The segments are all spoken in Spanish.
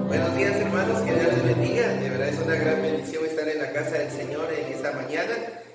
Buenos días, hermanos, que Dios les bendiga. De verdad es una gran bendición estar en la casa del Señor en esta mañana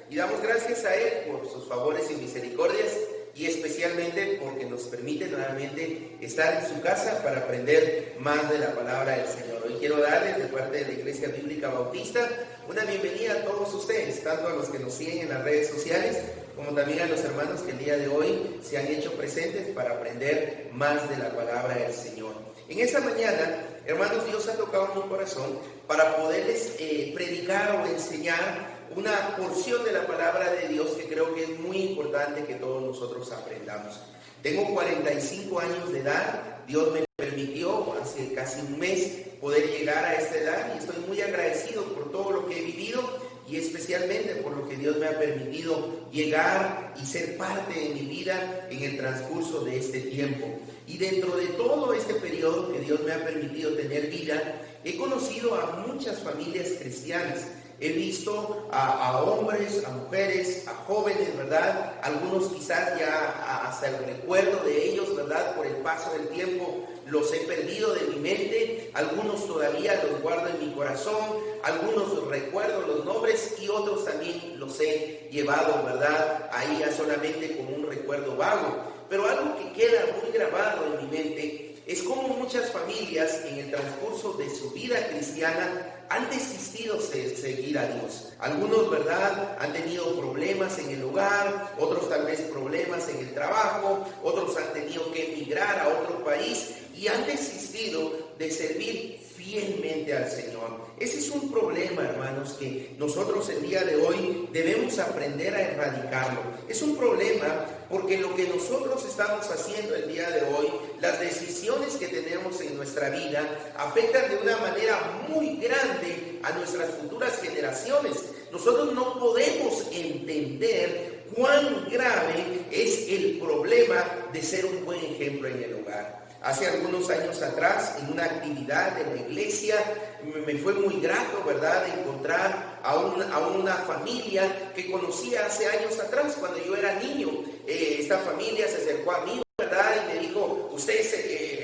y damos gracias a Él por sus favores y misericordias y especialmente porque nos permite nuevamente estar en su casa para aprender más de la palabra del Señor. Hoy quiero darles de parte de la Iglesia Bíblica Bautista una bienvenida a todos ustedes, tanto a los que nos siguen en las redes sociales como también a los hermanos que el día de hoy se han hecho presentes para aprender más de la palabra del Señor. En esta mañana, hermanos, Dios ha tocado mi corazón para poderles predicar o enseñar una porción de la palabra de Dios que creo que es muy importante que todos nosotros aprendamos. Tengo 45 años de edad, Dios me permitió hace casi un mes poder llegar a esta edad y estoy muy agradecido por todo lo que he vivido y especialmente por lo que Dios me ha permitido llegar y ser parte de mi vida en el transcurso de este tiempo. Y dentro de todo este periodo que Dios me ha permitido tener vida, he conocido a muchas familias cristianas. He visto a hombres, a mujeres, a jóvenes, ¿verdad? Algunos quizás ya hasta el recuerdo de ellos, ¿verdad? Por el paso del tiempo los he perdido de mi mente. Algunos todavía los guardo en mi corazón. Algunos recuerdo los nombres y otros también los he llevado, ¿verdad? Ahí ya solamente como un recuerdo vago. Pero algo que queda muy grabado en mi mente es cómo muchas familias en el transcurso de su vida cristiana han desistido de seguir a Dios. Algunos, ¿verdad?, han tenido problemas en el hogar, otros tal vez problemas en el trabajo, otros han tenido que emigrar a otro país y han desistido de servir fielmente al Señor. Ese es un problema, hermanos, que nosotros el día de hoy debemos aprender a erradicarlo. Es un problema porque lo que nosotros estamos haciendo el día de hoy, las decisiones que tenemos en nuestra vida, afectan de una manera muy grande a nuestras futuras generaciones. Nosotros no podemos entender cuán grave es el problema de ser un buen ejemplo en el hogar. Hace algunos años atrás, en una actividad de la iglesia, me fue muy grato, ¿verdad?, encontrar a una familia que conocía hace años atrás, cuando yo era niño. Esta familia se acercó a mí, ¿verdad?, y me dijo, ¿usted es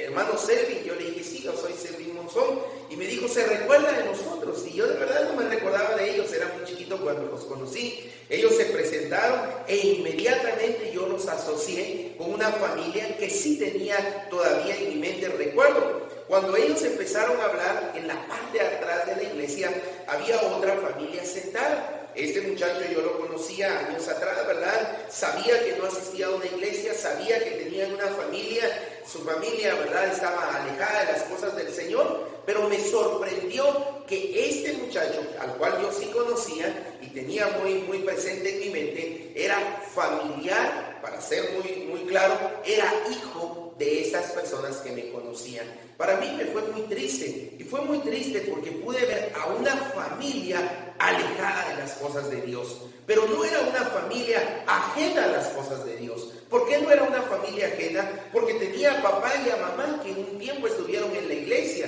hermano Selvin? Yo le dije, sí, yo soy Selvin Monzón. Y me dijo, ¿se recuerda de nosotros? Y yo de verdad no me recordaba de ellos, era muy chiquito cuando los conocí. Ellos se presentaron e inmediatamente yo los asocié con una familia que sí tenía todavía en mi mente el recuerdo. Cuando ellos empezaron a hablar, en la parte de atrás de la iglesia había otra familia sentada. Este muchacho yo lo conocía años atrás, ¿verdad? Sabía que no asistía a una iglesia, sabía que tenían una familia, su familia, ¿verdad?, estaba alejada de las cosas del Señor, pero me sorprendió que este muchacho, al cual yo sí conocía y tenía muy presente en mi mente, era familiar, para ser muy claro, era hijo de estas personas que me conocían. Para mí me fue muy triste, y fue muy triste porque pude ver a una familia alejada de las cosas de Dios, pero no era una familia ajena a las cosas de Dios. ¿Por qué no era una familia ajena? Porque tenía a papá y a mamá que en un tiempo estuvieron en la iglesia.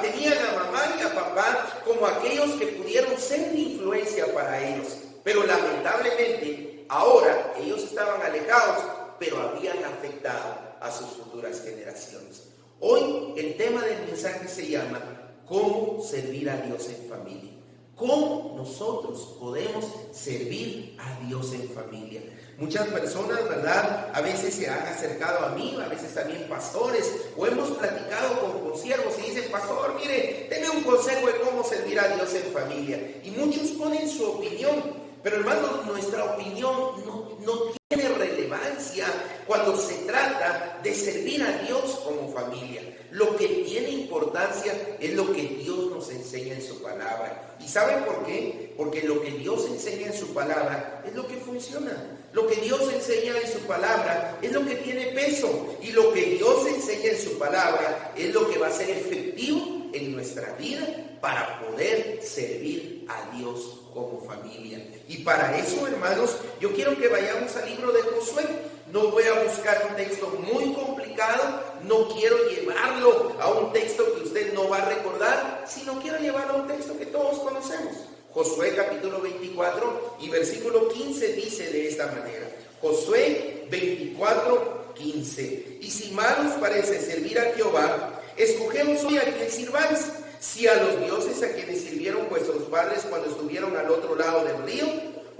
Tenían a mamá y a papá como aquellos que pudieron ser de influencia para ellos, pero lamentablemente ahora ellos estaban alejados, pero habían afectado a sus futuras generaciones. Hoy el tema del mensaje se llama ¿cómo servir a Dios en familia? ¿Cómo nosotros podemos servir a Dios en familia? Muchas personas, ¿verdad?, a veces se han acercado a mí, a veces también pastores, o hemos platicado con consiervos y dicen, pastor, mire, deme un consejo de cómo servir a Dios Dios en familia. Y muchos ponen su opinión, pero hermanos, nuestra opinión no tiene relevancia cuando se trata de servir a Dios como familia. Lo que tiene importancia es lo que Dios nos enseña en su palabra. ¿Y saben por qué? Porque lo que Dios enseña en su palabra es lo que funciona. Lo que Dios enseña en su palabra es lo que tiene peso. Y lo que Dios enseña en su palabra es lo que va a ser efectivo en nuestra vida para poder servir a Dios como familia. Y para eso, hermanos, yo quiero que vayamos al libro de Josué. No voy a buscar un texto muy complicado, no quiero llevarlo a un texto que usted no va a recordar, sino quiero llevarlo a un texto que todos conocemos. Josué capítulo 24 y versículo 15 dice de esta manera. Josué 24, 15. Y si mal os parece servir a Jehová, escogemos hoy a quien sirváis, si a los dioses a quienes sirvieron vuestros padres cuando estuvieron al otro lado del río,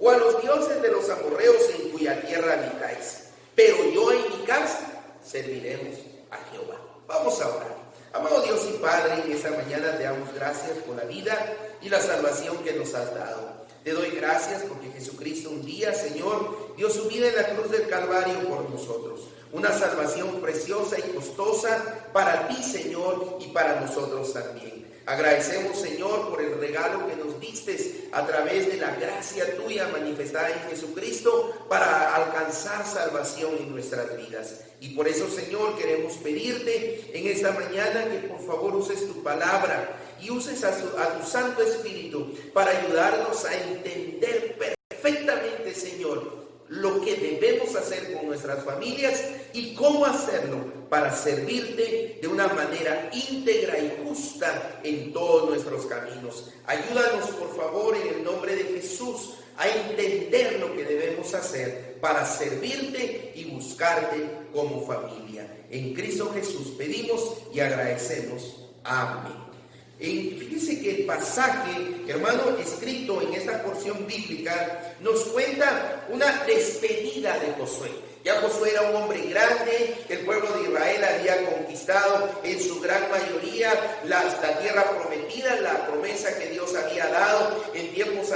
o a los dioses de los amorreos en cuya tierra habitáis. Pero yo en mi casa serviremos a Jehová. Vamos a orar. Amado Dios y Padre, en esta mañana te damos gracias por la vida y la salvación que nos has dado. Te doy gracias porque Jesucristo un día, Señor, dio su vida en la cruz del Calvario por nosotros. Una salvación preciosa y costosa para ti, Señor, y para nosotros también. Agradecemos, Señor, por el regalo que nos diste a través de la gracia tuya manifestada en Jesucristo para alcanzar salvación en nuestras vidas. Y por eso, Señor, queremos pedirte en esta mañana que por favor uses tu palabra y uses a tu Santo Espíritu para ayudarnos a entender perfectamente, Señor, lo que debemos hacer con nuestras familias y cómo hacerlo para servirte de una manera íntegra y justa en todos nuestros caminos. Ayúdanos, por favor, en el nombre de Jesús, a entender lo que debemos hacer para servirte y buscarte como familia. En Cristo Jesús pedimos y agradecemos. Amén. Fíjense que el pasaje, hermano, escrito en esta porción bíblica, nos cuenta una despedida de Josué. Ya Josué era un hombre grande, el pueblo de Israel había conquistado en su gran mayoría la tierra prometida, la promesa que Dios había dado en tiempos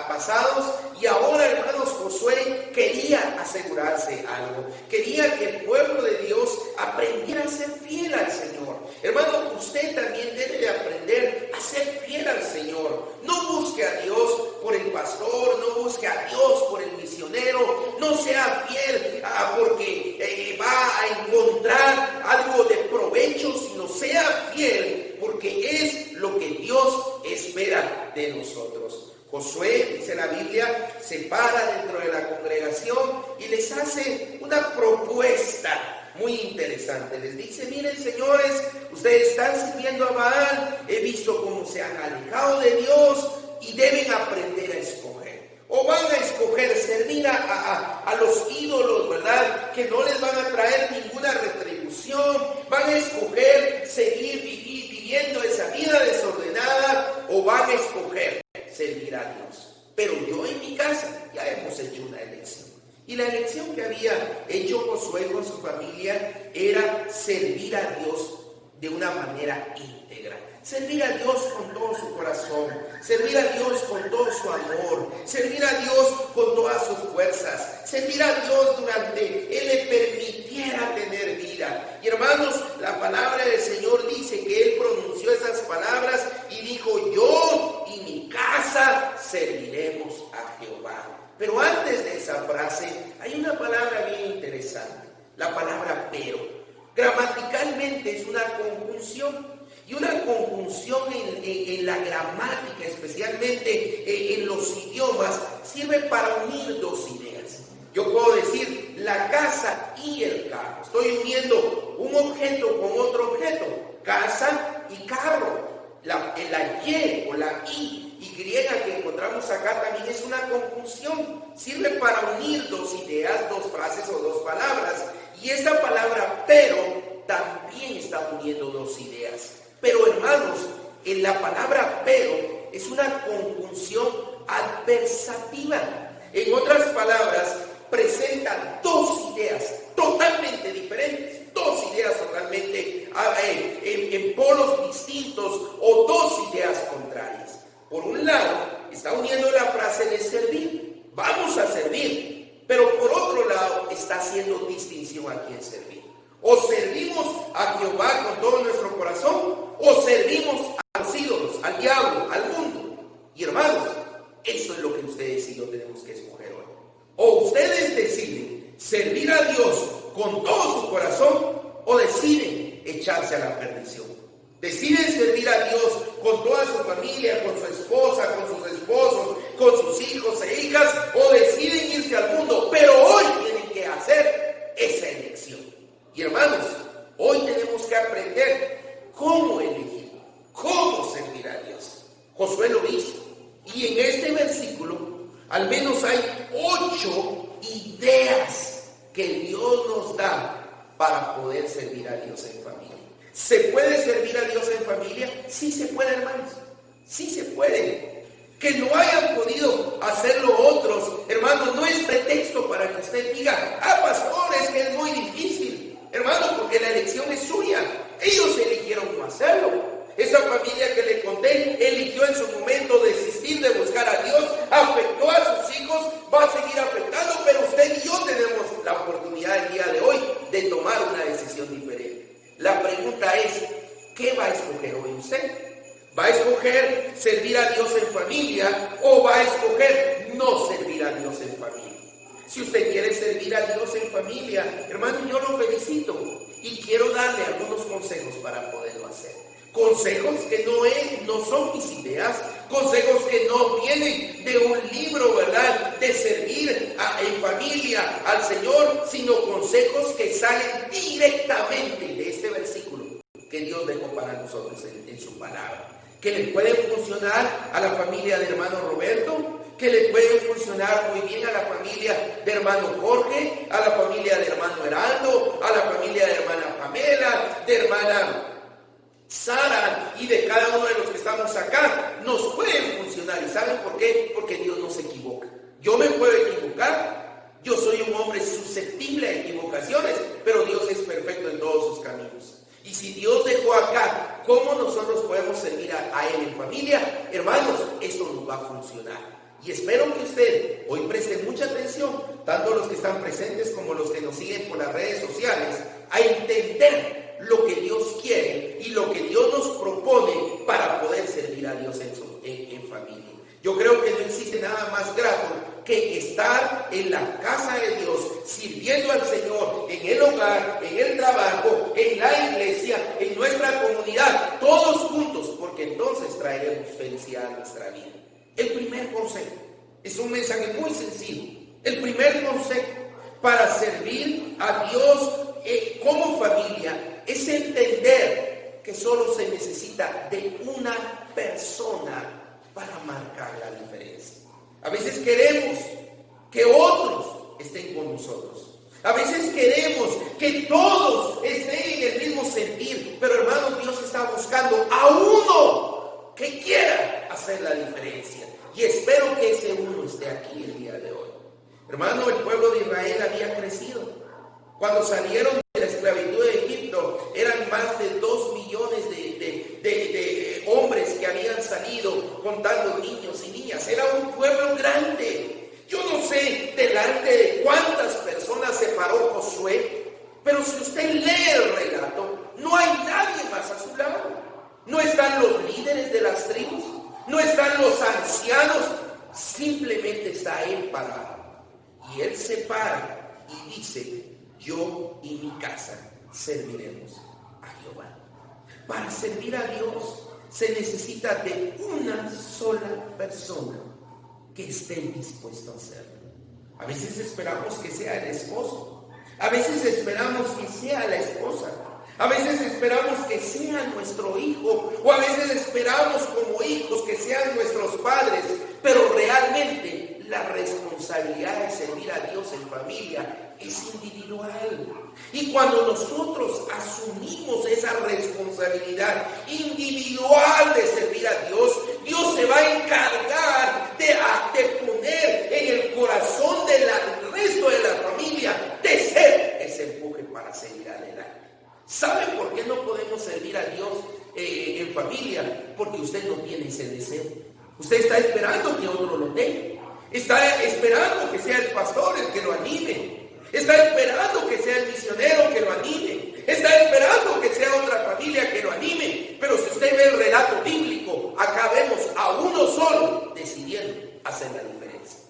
pasados. Y ahora, hermanos, Josué quería asegurarse algo. Quería que el pueblo de Dios aprendiera a ser fiel al Señor. Hermano, usted también debe de aprender a ser fiel al Señor. No busque a Dios por el pastor, no busque a Dios por el misionero, no sea fiel porque va a encontrar algo de provecho, sino sea fiel porque es lo que Dios espera de nosotros. Josué, dice la Biblia, se para dentro de la congregación y les hace una propuesta muy interesante. Les dice: miren, señores, ustedes están sirviendo a Baal, he visto cómo se han alejado de Dios y deben aprender a escoger. O van a escoger servir a los ídolos, ¿verdad? Que no les van a traer ninguna retribución. Van a escoger seguir viviendo esa vida desordenada, o van a escoger servir a Dios. Pero yo en mi casa ya hemos hecho una elección. Y la elección que había hecho Josué con su familia era servir a Dios de una manera íntegra. Servir a Dios con todo su corazón, servir a Dios con todo su amor, servir a Dios con todas sus fuerzas, servir a Dios durante Él le permitiera tener vida. Y hermanos, la palabra del Señor dice que Él pronunció esas palabras y dijo: yo y mi casa serviremos a Jehová. Pero antes de esa frase hay una palabra bien interesante, la palabra pero. Gramaticalmente es una conjunción. Y una conjunción en la gramática, especialmente en los idiomas, sirve para unir dos ideas. Yo puedo decir la casa y el carro. Estoy uniendo un objeto con otro objeto. Casa y carro. La Y o la Y que encontramos acá también es una conjunción. Sirve para unir dos ideas, dos frases o dos palabras. Y esta palabra pero también está uniendo dos ideas. Pero, hermanos, en la palabra pero es una conjunción adversativa. En otras palabras, presenta dos ideas totalmente diferentes, dos ideas totalmente en polos distintos o dos ideas contrarias. Por está uniendo la frase de servir. Vamos a servir, pero por otro lado está haciendo distinción a quién servir. O servimos a Jehová con todo nuestro corazón, o servimos a los ídolos, al diablo, al mundo. Y hermanos, eso es lo que ustedes y yo tenemos que escoger hoy. O ustedes deciden servir a Dios con todo su corazón, o deciden echarse a la perdición. Deciden servir a Dios con toda su familia, con su esposa, con sus esposos, con sus hijos e hijas, o deciden irse al mundo. Pero hoy tienen que hacer esa elección. Y hermanos, hoy tenemos que aprender cómo elegir, cómo servir a Dios. Josué lo hizo. Y en este versículo, al menos hay 8 ideas que Dios nos da para poder servir a Dios en familia. ¿Se puede servir a Dios en familia? Sí se puede, hermanos. Sí se puede. Que no hayan podido hacerlo otros, hermanos, no es pretexto para que usted diga, pastor, es que es muy difícil. Hermano, porque la elección es suya. Ellos eligieron no hacerlo. Esa familia que le conté eligió en su momento desistir de buscar a Dios, afectó a sus hijos, va a seguir afectando, pero usted y yo tenemos la oportunidad el día de hoy de tomar una decisión diferente. La pregunta es, ¿qué va a escoger hoy usted? ¿Va a escoger servir a Dios en familia o va a escoger no servir a Dios en familia? Si usted quiere servir a Dios en familia, hermano, yo lo felicito y quiero darle algunos consejos para poderlo hacer. Consejos que no son mis ideas, consejos que no vienen de un libro, ¿verdad?, de servir en familia al Señor, sino consejos que salen directamente de este versículo que Dios dejó para nosotros en su palabra. Que le pueden funcionar a la familia de hermano Roberto, que le pueden funcionar muy bien a la familia de hermano Jorge, a la familia de hermano Heraldo, a la familia de hermana Pamela, de hermana Sara y de cada uno de los que estamos acá. Nos pueden funcionar. ¿Y saben por qué? Porque Dios no se equivoca. Yo me puedo equivocar. Yo soy un hombre susceptible a equivocaciones, pero Dios es perfecto en todos sus caminos. Y si Dios dejó acá, ¿cómo nosotros podemos servir a Él en familia? Hermanos, esto nos va a funcionar. Y espero que usted hoy preste mucha atención, tanto los que están presentes como los que nos siguen por las redes sociales, a entender lo que Dios quiere y lo que Dios nos propone para poder servir a Dios en familia. Yo creo que no existe nada más grato que estar en la casa de Dios, sirviendo al Señor, en el hogar, en el trabajo, en la iglesia, en nuestra comunidad, todos juntos, porque entonces traeremos felicidad a nuestra vida. El primer consejo es un mensaje muy sencillo. El primer consejo para servir a Dios como familia es entender que solo se necesita de una persona para marcar la diferencia. A veces queremos que otros estén con nosotros. A veces queremos que todos estén en el mismo sentir. Pero hermanos, Dios está buscando a uno que quiera hacer la diferencia. Y espero que ese uno esté aquí el día de hoy. Hermano, el pueblo de Israel había crecido. Cuando salieron de la esclavitud de Egipto, eran más de 2 millones de hombres que habían salido, contando niños y niñas. Era un pueblo grande. Yo no sé delante de cuántas personas se paró Josué, pero si usted lee el relato, no hay nadie más a su lado. No están los líderes de las tribus, no están los ancianos, simplemente está él parado. Y él se para y dice: yo y mi casa serviremos a Jehová. Para servir a Dios se necesita de una sola persona que esté dispuesto a hacerlo. A veces esperamos que sea el esposo, a veces esperamos que sea la esposa, a veces esperamos que sea nuestro hijo, o a veces esperamos como hijos que sean nuestros padres, pero realmente la responsabilidad de servir a Dios en familia es individual. Y cuando nosotros asumimos esa responsabilidad individual de servir a Dios, Dios se va a encargar de poner en el corazón del resto de la familia de ser ese empuje para seguir adelante. ¿Saben por qué no podemos servir a Dios en familia? Porque usted no tiene ese deseo. Usted está esperando que otro lo tenga. Está esperando que sea el pastor el que lo anime. Está esperando que sea el misionero que lo anime. Está esperando que sea otra familia que lo anime. Pero si usted ve el relato bíblico, acá vemos a uno solo decidiendo hacer la diferencia.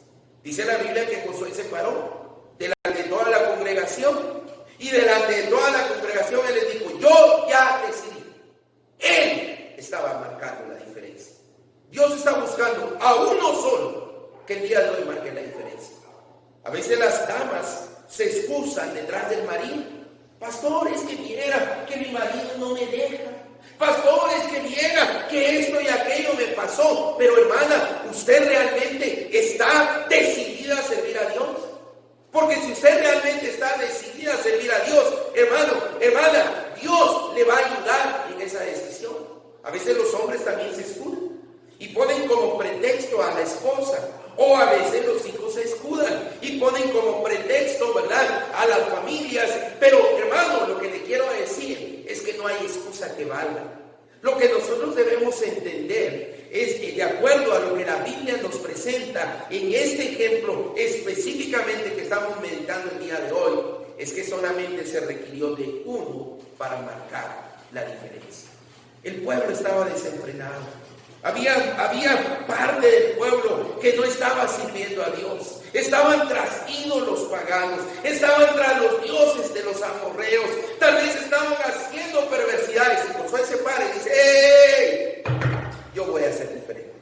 Dice la Biblia que Josué se paró delante de toda la congregación. Y delante de toda la congregación él les dijo: yo ya decidí. Él estaba marcando la diferencia. Dios está buscando a uno solo que el día de hoy marque la diferencia. A veces las damas se excusan detrás del marido. Pastor, es que viera que mi marido no me deja. Pastor, es que viera que esto y aquello me pasó. Pero hermana, ¿usted realmente está decidida a servir a Dios? Porque si usted realmente está decidida a servir a Dios, hermano, hermana, Dios le va a ayudar en esa decisión. A veces los hombres también se escudan y ponen como pretexto a la esposa. O a veces los hijos se escudan y ponen como pretexto, ¿verdad?, a las familias. Pero, hermano, lo que le quiero decir es que no hay excusa que valga. Lo que nosotros debemos entender es que, de acuerdo a lo que la Biblia nos presenta en este ejemplo específicamente que estamos meditando el día de hoy, es que solamente se requirió de uno para marcar la diferencia. El pueblo estaba desenfrenado. Había parte del pueblo que no estaba sirviendo a Dios. Estaban tras ídolos paganos. Estaban tras los dioses de los amorreos. Tal vez estaban haciendo perversidades. Y Josué se para y dice: ¡hey! Yo voy a ser diferente.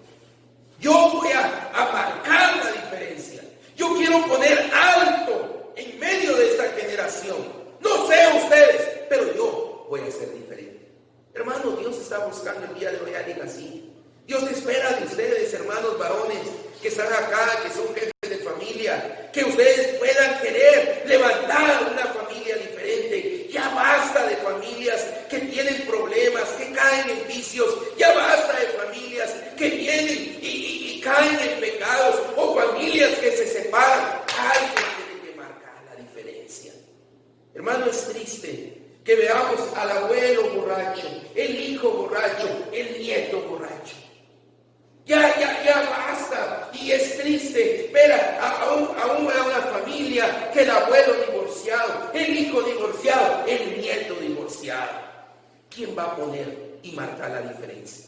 Yo voy a marcar la diferencia. Yo quiero poner alto en medio de esta generación. No sé ustedes, pero yo voy a ser diferente. Hermano, Dios está buscando el día de hoy a alguien así. Dios espera de ustedes, hermanos varones, que están acá, que son jefes de familia, que ustedes puedan querer levantar una familia diferente. Ya basta de familias que tienen problemas, que caen en vicios. Ya basta de familias que vienen y caen en pecados, o familias que se separan. Alguien tiene que marcar la diferencia. Hermano, es triste que veamos al abuelo borracho, el hijo borracho, el nieto borracho. Ya basta. Y es triste ver a una familia que el abuelo divorciado, el hijo divorciado, el nieto divorciado. ¿Quién va a poner y marcar la diferencia?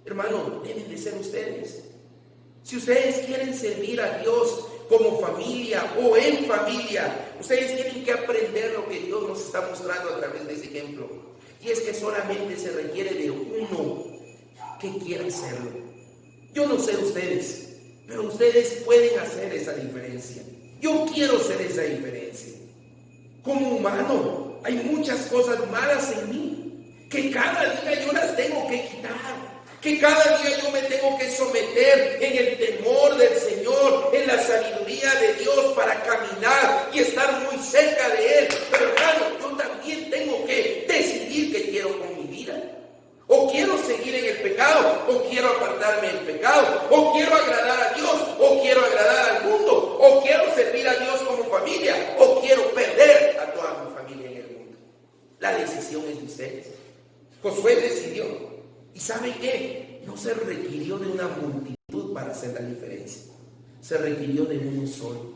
Hermano, deben de ser ustedes. Si ustedes quieren servir a Dios como familia o en familia, ustedes tienen que aprender lo que Dios nos está mostrando a través de ese ejemplo. Y es que solamente se requiere de uno que quiera hacerlo. Yo no sé ustedes, pero ustedes pueden hacer esa diferencia. Yo quiero ser esa diferencia. Como humano, hay muchas cosas malas en mí, que cada día yo las tengo que quitar, que cada día yo me tengo que someter en el temor del Señor, en la sabiduría de Dios para caminar y estar muy cerca de Él. Pero hermano, yo también tengo que decidir qué quiero con mi vida. O quiero seguir en el pecado, o quiero apartarme del pecado, o quiero agradar a Dios, o quiero agradar al mundo, o quiero servir a Dios como familia, o quiero perder a toda mi familia en el mundo. La decisión es de ustedes. Josué decidió. ¿Y sabe qué? No se requirió de una multitud para hacer la diferencia. Se requirió de uno solo.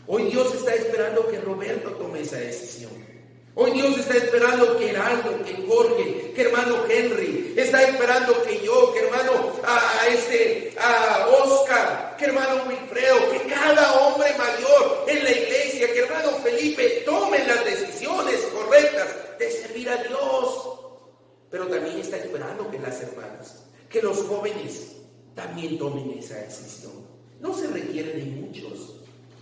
Hoy Dios está esperando que Roberto tome esa decisión. Hoy Dios está esperando que Heraldo, que Jorge, que hermano Henry, está esperando que yo, que hermano Oscar, que hermano Wilfredo, que cada hombre mayor en la iglesia, que hermano Felipe tomen las decisiones correctas de servir a Dios. Pero también está esperando que las hermanas, que los jóvenes también tomen esa decisión. No se requiere de muchos.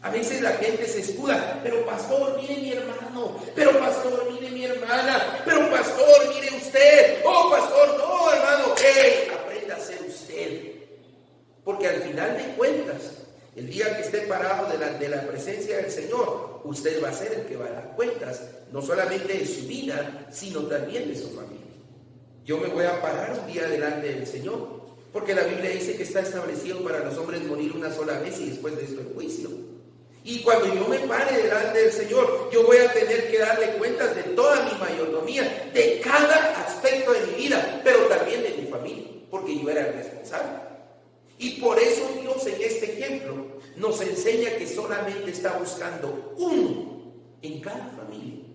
A veces la gente se escuda: pero pastor, mire mi hermano, pero pastor, mire mi hermana, pero pastor, mire usted, oh pastor, no hermano, aprenda a ser usted. Porque al final de cuentas, el día que esté parado delante de la presencia del Señor, usted va a ser el que va a dar cuentas, no solamente de su vida, sino también de su familia. Yo me voy a parar un día delante del Señor, porque la Biblia dice que está establecido para los hombres morir una sola vez y después de esto el juicio. Y cuando yo me pare delante del Señor, yo voy a tener que darle cuentas de toda mi mayordomía, de cada aspecto de mi vida, pero también de mi familia, porque yo era el responsable. Y por eso Dios en este ejemplo nos enseña que solamente está buscando uno en cada familia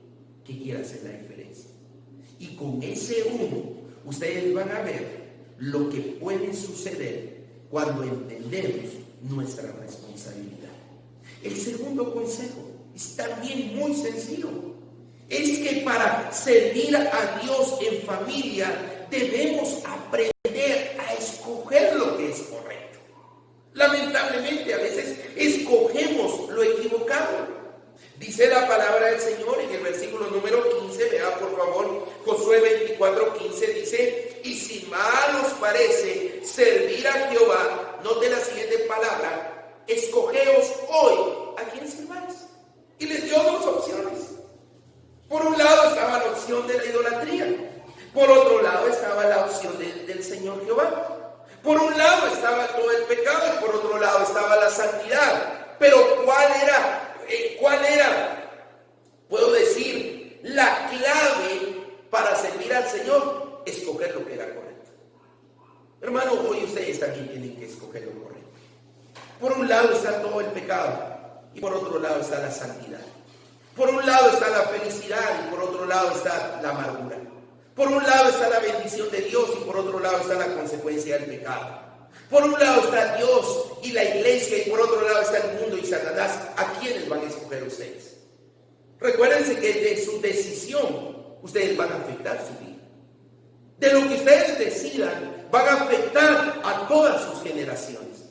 que quiera hacer la diferencia. Y con ese uno, ustedes van a ver lo que puede suceder cuando entendemos nuestra responsabilidad. El segundo consejo es también muy sencillo. Es que para servir a Dios en familia debemos aprender a escoger lo que es correcto. Lamentablemente a veces escogemos lo equivocado. Dice la palabra del Señor en el versículo número 15, vea por favor, Josué 24:15 dice: y si mal os parece servir a Jehová, note la siguiente palabra: escogeos hoy a quién sirváis. Y les dio dos opciones. Por un lado estaba la opción de la idolatría, por otro lado estaba la opción del Señor Jehová. Por un lado estaba todo el pecado y por otro lado estaba la santidad. Pero ¿cuál era? Puedo decir, la clave para servir al Señor: escoger lo que era correcto. Hermano, hoy ustedes también tienen que escoger lo correcto. Por un lado está todo el pecado y por otro lado está la santidad. Por un lado está la felicidad y por otro lado está la amargura. Por un lado está la bendición de Dios y por otro lado está la consecuencia del pecado. Por un lado está Dios y la iglesia y por otro lado está el mundo y Satanás. ¿A quiénes van a escoger ustedes? Recuérdense que de su decisión ustedes van a afectar su vida. De lo que ustedes decidan van a afectar a todas sus generaciones.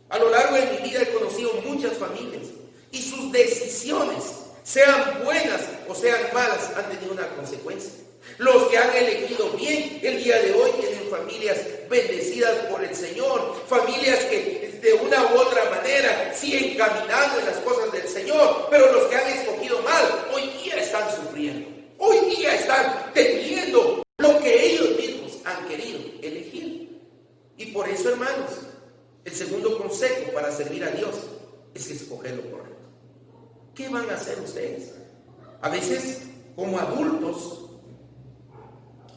A lo largo de mi vida he conocido muchas familias y sus decisiones, sean buenas o sean malas, han tenido una consecuencia. Los que han elegido bien el día de hoy tienen familias bendecidas por el Señor, familias que de una u otra manera siguen caminando en las cosas del Señor, pero los que han escogido mal hoy día están sufriendo, hoy día están teniendo lo que ellos mismos han querido elegir. Y por eso, hermanos, el segundo consejo para servir a Dios es escoger lo correcto. ¿Qué van a hacer ustedes? A veces, como adultos,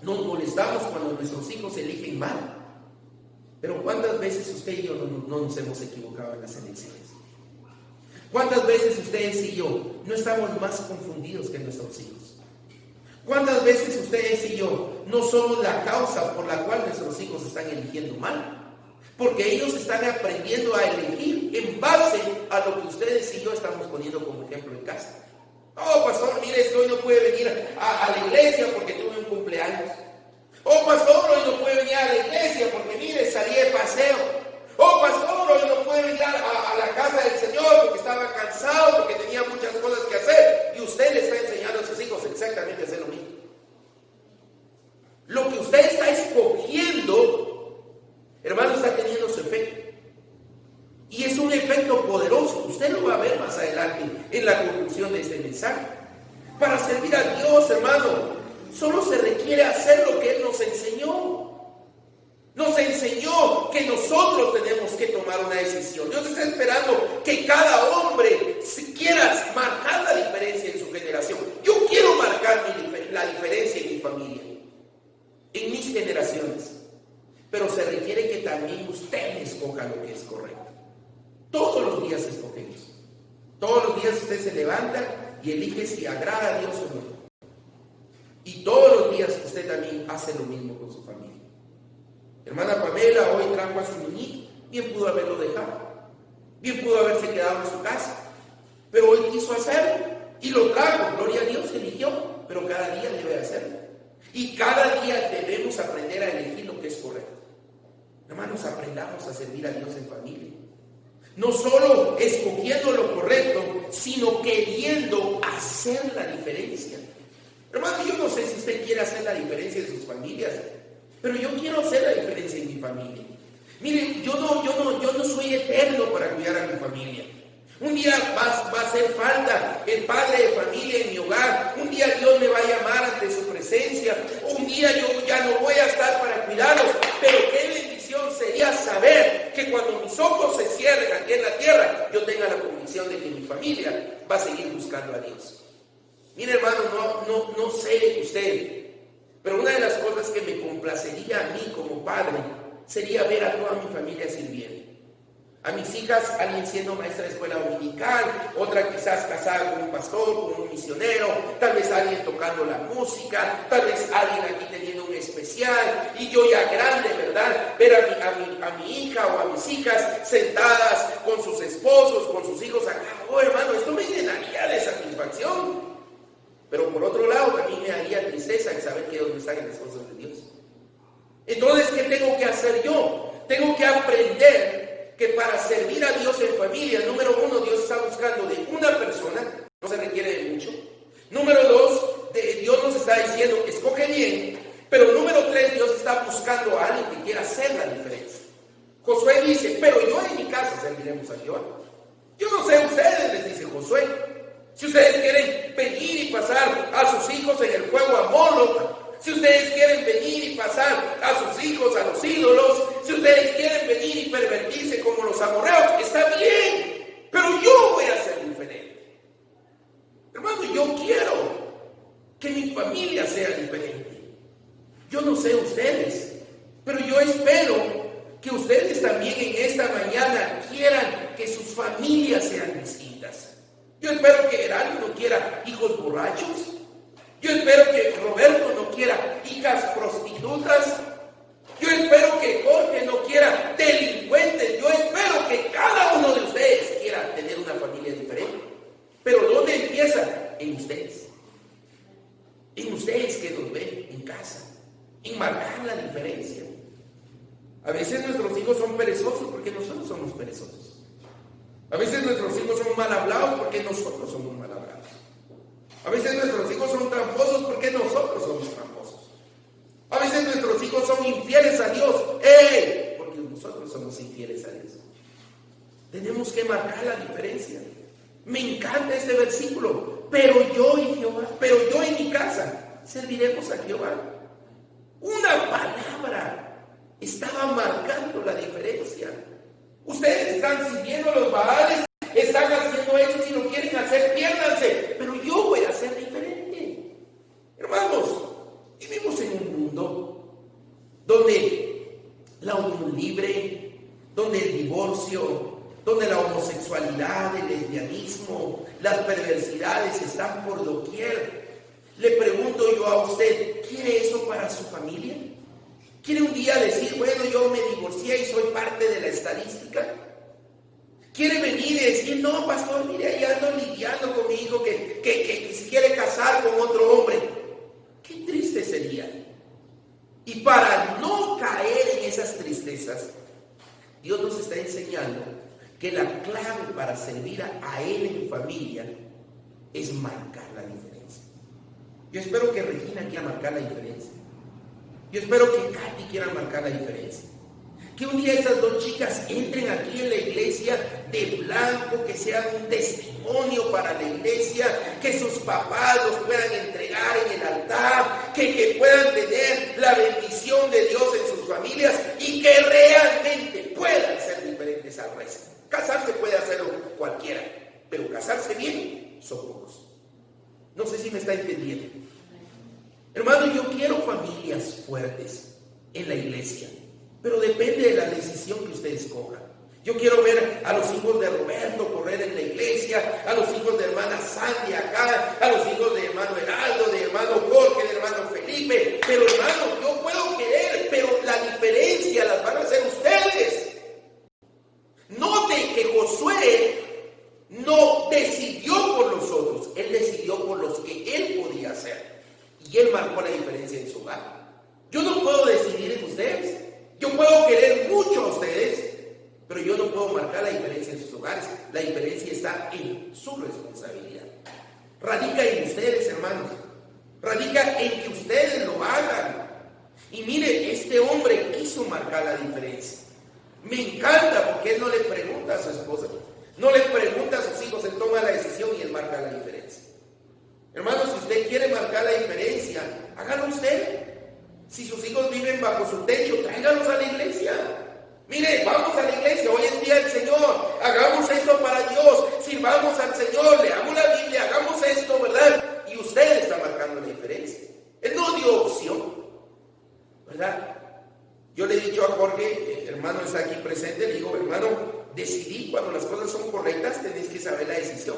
nos molestamos cuando nuestros hijos eligen mal. Pero ¿cuántas veces usted y yo no nos hemos equivocado en las elecciones? ¿Cuántas veces ustedes y yo no estamos más confundidos que nuestros hijos? ¿Cuántas veces ustedes y yo no somos la causa por la cual nuestros hijos están eligiendo mal? Porque ellos están aprendiendo a elegir en base a lo que ustedes y yo estamos poniendo como ejemplo en casa. Oh, pastor, mire, es que hoy no puede venir a la iglesia porque tuve un cumpleaños. Oh, pastor, hoy no puede venir a la iglesia porque mire, salí de paseo. Oh, pastor, hoy no puede venir a la casa del Señor porque estaba cansado, porque tenía muchas cosas que hacer. Y usted le está enseñando a sus hijos exactamente a hacer lo mismo. Lo que usted está escogiendo, hermano, está teniendo su efecto. Y es un efecto poderoso. Usted lo va a ver más adelante en la conclusión de este mensaje. Para servir a Dios, hermano, solo se requiere hacer lo que Él nos enseñó. Nos enseñó que nosotros tenemos que tomar una decisión. Dios está esperando que cada hombre quiera marcar la diferencia en su generación. Yo quiero marcar la diferencia en mi familia, en mis generaciones. Pero se requiere que también usted escoja lo que es correcto. Todos los días escogemos. Todos los días usted se levanta y elige si agrada a Dios o no. Y todos los días usted también hace lo mismo con su familia. Hermana Pamela hoy trajo a su niñito. Bien pudo haberlo dejado. Bien pudo haberse quedado en su casa. Pero hoy quiso hacerlo. Y lo trajo. Gloria a Dios, eligió. Pero cada día debe hacerlo. Y cada día debemos aprender a elegir lo que es correcto. Hermanos, aprendamos a servir a Dios en familia. No solo escogiendo lo correcto, sino queriendo hacer la diferencia. Hermano, yo no sé si usted quiere hacer la diferencia en sus familias, pero yo quiero hacer la diferencia en mi familia. Mire, yo no soy eterno para cuidar a mi familia. Un día va a hacer falta el padre de familia en mi hogar. Un día Dios me va a llamar ante su presencia. Un día yo ya no voy a estar para cuidarlos. Pero qué bendición sería saber que cuando mis ojos se cierren aquí en la tierra, yo tenga la convicción de que mi familia va a seguir buscando a Dios. Mire, hermano, no sé usted, pero una de las cosas que me complacería a mí como padre sería ver a toda mi familia sirviendo. A mis hijas, alguien siendo maestra de escuela dominical, otra quizás casada con un pastor, con un misionero, tal vez alguien tocando la música, tal vez alguien aquí teniendo un especial, y yo ya grande, ¿verdad? Ver a mi hija o a mis hijas sentadas con sus esposos, con sus hijos acá. Oh, hermano, esto me llenaría de satisfacción. Pero por otro lado, también me haría tristeza en saber que ellos no están en las cosas de Dios. Entonces, ¿qué tengo que hacer yo? Tengo que aprender que para servir a Dios en familia, número uno, Dios está buscando de una persona, no se requiere de mucho. Número dos, Dios nos está diciendo, escoge bien. Pero número tres, Dios está buscando a alguien que quiera hacer la diferencia. Josué dice, pero yo en mi casa serviremos a Jehová. Yo no sé ustedes, les dice Josué. Si ustedes quieren venir y pasar a sus hijos en el fuego a Moloch, si ustedes quieren venir y pasar a sus hijos a los ídolos, si ustedes quieren venir y pervertirse como los amorreos, está bien, pero yo voy a ser diferente. Hermano, yo quiero que mi familia sea diferente. Yo no sé ustedes, pero yo espero que ustedes también en esta mañana quieran que sus familias sean distintas. Yo espero que Gerardo no quiera hijos borrachos. Yo espero que Roberto no quiera hijas prostitutas. Yo espero que Jorge no quiera delincuentes. Yo espero que cada uno de ustedes quiera tener una familia diferente. Pero ¿dónde empieza? En ustedes. En ustedes que nos ven en casa. En marcar la diferencia. A veces nuestros hijos son perezosos porque nosotros somos perezosos. A veces nuestros hijos son mal hablados porque nosotros somos mal hablados. A veces nuestros hijos son tramposos porque nosotros somos tramposos. A veces nuestros hijos son infieles a Dios, porque nosotros somos infieles a Dios. Tenemos que marcar la diferencia. Me encanta este versículo. Pero yo en mi casa serviremos a Jehová. Una palabra estaba marcando la diferencia. Ustedes están sirviendo a los Baales, están haciendo eso, si lo quieren hacer, piérdanse, pero yo voy a ser diferente. Hermanos, vivimos en un mundo donde la unión libre, donde el divorcio, donde la homosexualidad, el lesbianismo, las perversidades están por doquier. Le pregunto yo a usted, ¿quiere eso para su familia? ¿Quiere un día decir, bueno, yo me divorcié y soy parte de la estadística? ¿Quiere venir y decir, no, pastor, mire, ahí ando lidiando con mi hijo que se quiere casar con otro hombre? Qué triste sería. Y para no caer en esas tristezas, Dios nos está enseñando que la clave para servir a Él en familia es marcar la diferencia. Yo espero que Regina quiera marcar la diferencia. Yo espero que Katy quiera marcar la diferencia. Que un día esas dos chicas entren aquí en la iglesia de blanco, que sean un testimonio para la iglesia, que sus papás los puedan entregar en el altar, que puedan tener la bendición de Dios en sus familias y que realmente puedan ser diferentes al resto. Casarse puede hacerlo cualquiera, pero casarse bien son pocos. No sé si me está entendiendo. Hermano, yo quiero familias fuertes en la iglesia, pero depende de la decisión que usted escoja. Yo quiero ver a los hijos de Roberto correr en la iglesia, a los hijos de hermana Sandy acá, a los hijos de hermano Heraldo, de hermano Jorge, de hermano Felipe. Pero hermano, yo puedo querer, pero la diferencia las van a hacer ustedes. Note que Josué no decidió por los otros, él decidió por los que él podía hacer. Y él marcó la diferencia en su hogar. Yo no puedo decidir en ustedes. Yo puedo querer mucho a ustedes, pero yo no puedo marcar la diferencia en sus hogares. La diferencia está en su responsabilidad. Radica en ustedes, hermanos. Radica en que ustedes lo hagan. Y mire, este hombre quiso marcar la diferencia. Me encanta porque él no le pregunta a su esposa, no le pregunta a sus hijos, él toma la decisión y él marca la diferencia. Hermanos, si usted quiere marcar la diferencia, hágalo usted. Si sus hijos viven bajo su techo, tráiganlos a la iglesia. Mire, vamos a la iglesia, hoy es día del Señor, hagamos esto para Dios, sirvamos al Señor, leamos la Biblia, hagamos esto, ¿verdad? Y usted está marcando la diferencia. Él no dio opción, ¿verdad? Yo le he dicho a Jorge, hermano está aquí presente, le digo, hermano, decidí cuando las cosas son correctas, tenés que saber la decisión.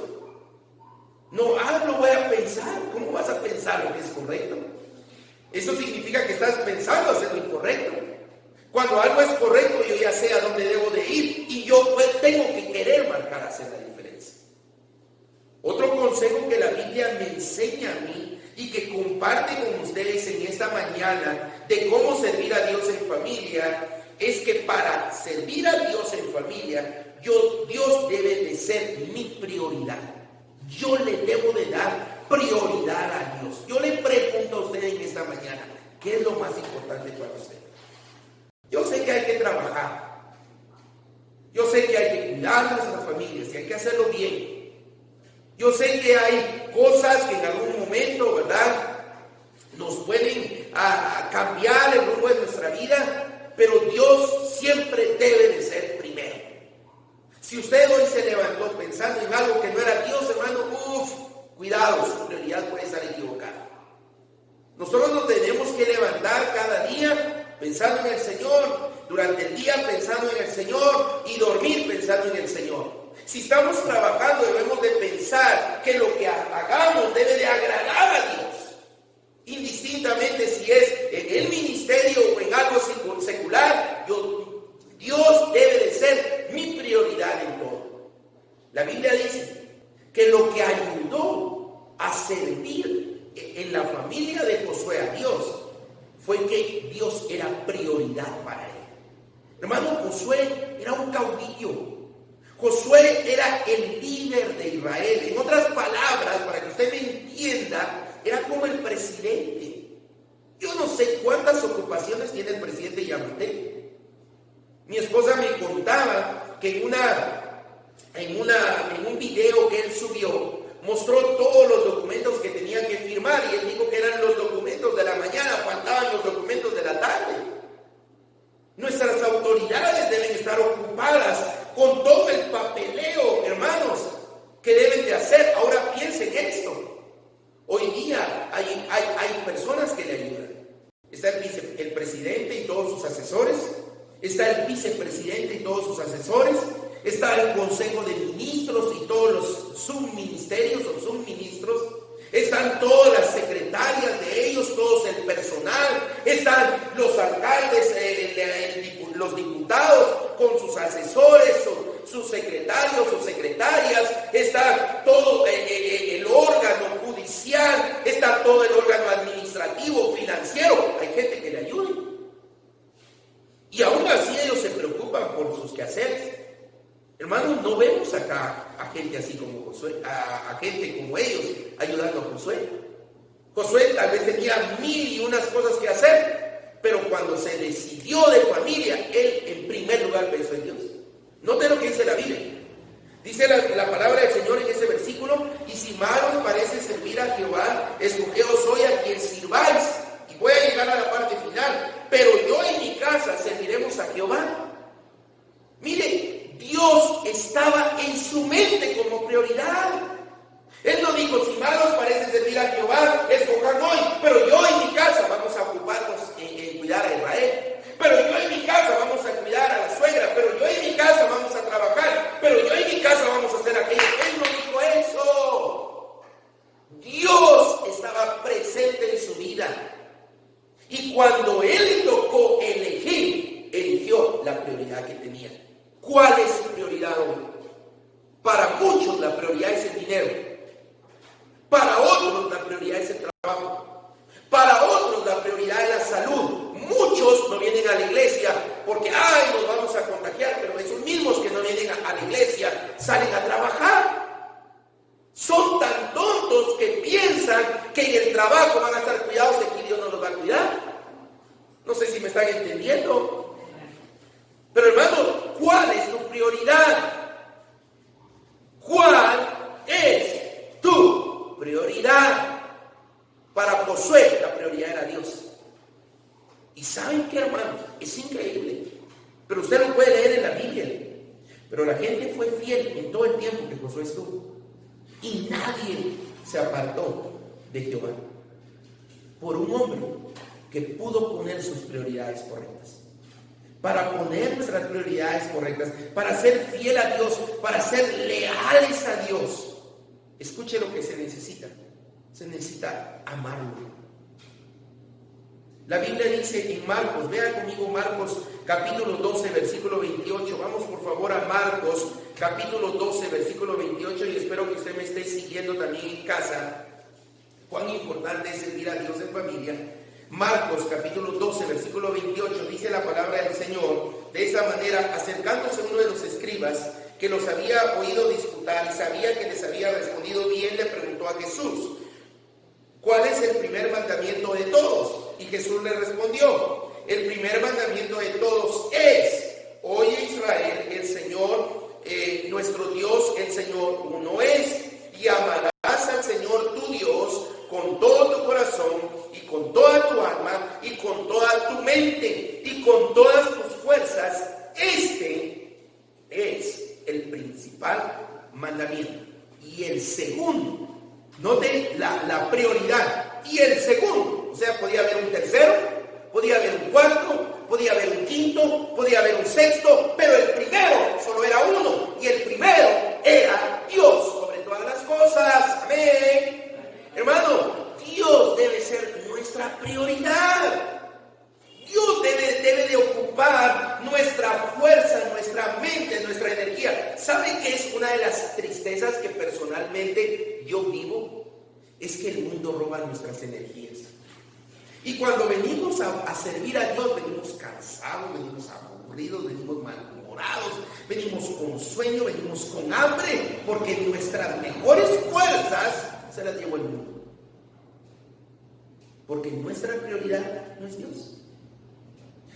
No, lo voy a pensar. ¿Cómo vas a pensar lo que es correcto? Eso significa que estás pensando hacer lo incorrecto. Cuando algo es correcto, yo ya sé a dónde debo de ir y yo pues tengo que querer marcar hacer la diferencia. Otro consejo que la Biblia me enseña a mí y que comparte con ustedes en esta mañana de cómo servir a Dios en familia es que para servir a Dios en familia, Dios debe de ser mi prioridad. Yo le debo de dar prioridad a Dios. Yo le pregunto a usted en esta mañana, ¿qué es lo más importante para usted? Yo sé que hay que trabajar. Yo sé que hay que cuidar a nuestras familias y hay que hacerlo bien. Yo sé que hay cosas que en algún momento, ¿verdad?, nos pueden cambiar el rumbo de nuestra vida, pero Dios siempre debe de ser primero. Si usted hoy se levantó pensando en algo que no era Dios, hermano, cuidado, su prioridad puede estar equivocada. Nosotros nos tenemos que levantar cada día pensando en el Señor, durante el día pensando en el Señor y dormir pensando en el Señor. Si estamos trabajando, debemos de pensar que lo que hagamos debe de agradar a Dios. Indistintamente si es en el ministerio o en algo secular, Dios debe de ser mi prioridad en todo. La Biblia dice que lo que ayudó a servir en la familia de Josué a Dios fue que Dios era prioridad para él. Hermano, Josué era un caudillo. Josué era el líder de Israel. En otras palabras, para que usted me entienda, era como el presidente. Yo no sé cuántas ocupaciones tiene el presidente Yamatei. Mi esposa me contaba que en un video que él subió, mostró todos los documentos que tenían que firmar y él dijo que eran los documentos de la mañana, faltaban los documentos de la tarde. Nuestras autoridades deben estar ocupadas con todo el papeleo, hermanos, que deben de hacer. Ahora piensen esto. Hoy día hay personas que le ayudan. Está el presidente y todos sus asesores. Está el vicepresidente y todos sus asesores. Está el consejo de ministros y todos los subministerios o subministros. Están todas las secretarias de ellos, todos el personal. Están los alcaldes, los diputados con sus asesores, sus secretarios o secretarias. Está todo el órgano judicial. Está todo el órgano administrativo, financiero. Hay gente que le ayuda. Y aún así ellos se preocupan por sus quehaceres. Hermanos, no vemos acá a gente así como Josué, a gente como ellos ayudando a Josué. Josué tal vez tenía 1001 cosas que hacer, pero cuando se decidió de familia, él en primer lugar pensó en Dios. Note lo que dice la Biblia. Dice la palabra del Señor en ese versículo: y si mal os parece servir a Jehová, escogeos hoy a quien sirváis. Y voy a llegar a la parte final. Pero yo y mi casa serviremos a Jehová. Mire, Dios estaba en su mente como prioridad. Él no dijo: si mal os parece servir a Jehová, escojan hoy, pero yo y mi casa vamos a ocuparnos en cuidar a Israel. Pero yo en mi casa vamos a cuidar a la suegra. Pero yo en mi casa vamos a trabajar. Pero yo en mi casa vamos a hacer aquello. Él no dijo eso. Dios estaba presente en su vida. Y cuando él le tocó elegir, eligió la prioridad que tenía. ¿Cuál es su prioridad hoy? Para muchos la prioridad es el dinero. Para otros la prioridad es el trabajo. Para otros la prioridad es la salud. Muchos no vienen a la iglesia porque nos vamos a contagiar, pero esos mismos que no vienen a la iglesia salen a trabajar. Son tan tontos que piensan que en el trabajo van a estar cuidados de que Dios no los va a cuidar. No sé si me están entendiendo. Pero hermano, ¿cuál es tu prioridad? ¿Cuál es tu prioridad? Para Josué la prioridad era Dios. ¿Y saben qué, hermanos? Es increíble. Pero usted lo puede leer en la Biblia. Pero la gente fue fiel en todo el tiempo que Josué estuvo. Y nadie se apartó de Jehová. Por un hombre que pudo poner sus prioridades correctas. para poner nuestras prioridades correctas, para ser fiel a Dios, para ser leales a Dios. Escuche lo que se necesita. Se necesita amarlo. La Biblia dice en Marcos, vea conmigo Marcos capítulo 12, versículo 28. Vamos por favor a Marcos capítulo 12, versículo 28, y espero que usted me esté siguiendo también en casa. Cuán importante es servir a Dios en familia. Marcos capítulo 12, versículo 28, dice la palabra del Señor de esta manera: acercándose uno de los escribas que los había oído disputar y sabía que les había respondido bien, le preguntó a Jesús: ¿cuál es el primer mandamiento de todos? Y Jesús le respondió: el primer mandamiento de todos es: oye Israel, el Señor, nuestro Dios, el Señor uno es, y amarás al Señor tu Dios con todo tu corazón y con toda tu alma y con toda tu mente y con todas tus fuerzas. Este es el principal mandamiento. Y el segundo, note la prioridad. Y el segundo, o sea, podía haber un tercero, podía haber un cuarto, podía haber un quinto, podía haber un sexto, pero el primero solo era uno, y el primero era Dios sobre todas las cosas. Amén. Hermano, Dios debe ser nuestra prioridad. Dios debe de ocupar nuestra fuerza, nuestra mente, nuestra energía. ¿Sabe qué es una de las tristezas que personalmente yo vivo? Es que el mundo roba nuestras energías. Y cuando venimos a servir a Dios, venimos cansados, venimos aburridos, venimos malhumorados, venimos con sueño, venimos con hambre, porque nuestras mejores fuerzas se las llevó el mundo. Porque nuestra prioridad no es Dios.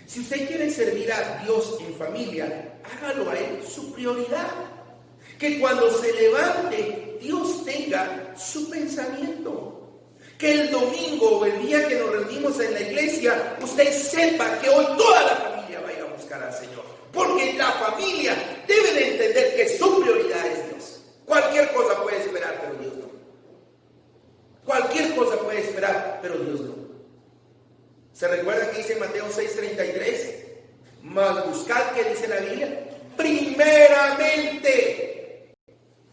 Si usted quiere servir a Dios en familia, hágalo a Él su prioridad. Que cuando se levante, Dios tenga su pensamiento. Que el domingo o el día que nos reunimos en la iglesia, usted sepa que hoy toda la familia va a ir a buscar al Señor. Porque la familia debe de entender que su prioridad es Dios. Cualquier cosa puede esperar, pero Dios no. Cualquier cosa puede esperar, pero Dios no. ¿Se recuerda que dice Mateo 6:33? Mas buscad, ¿qué dice la Biblia? Primeramente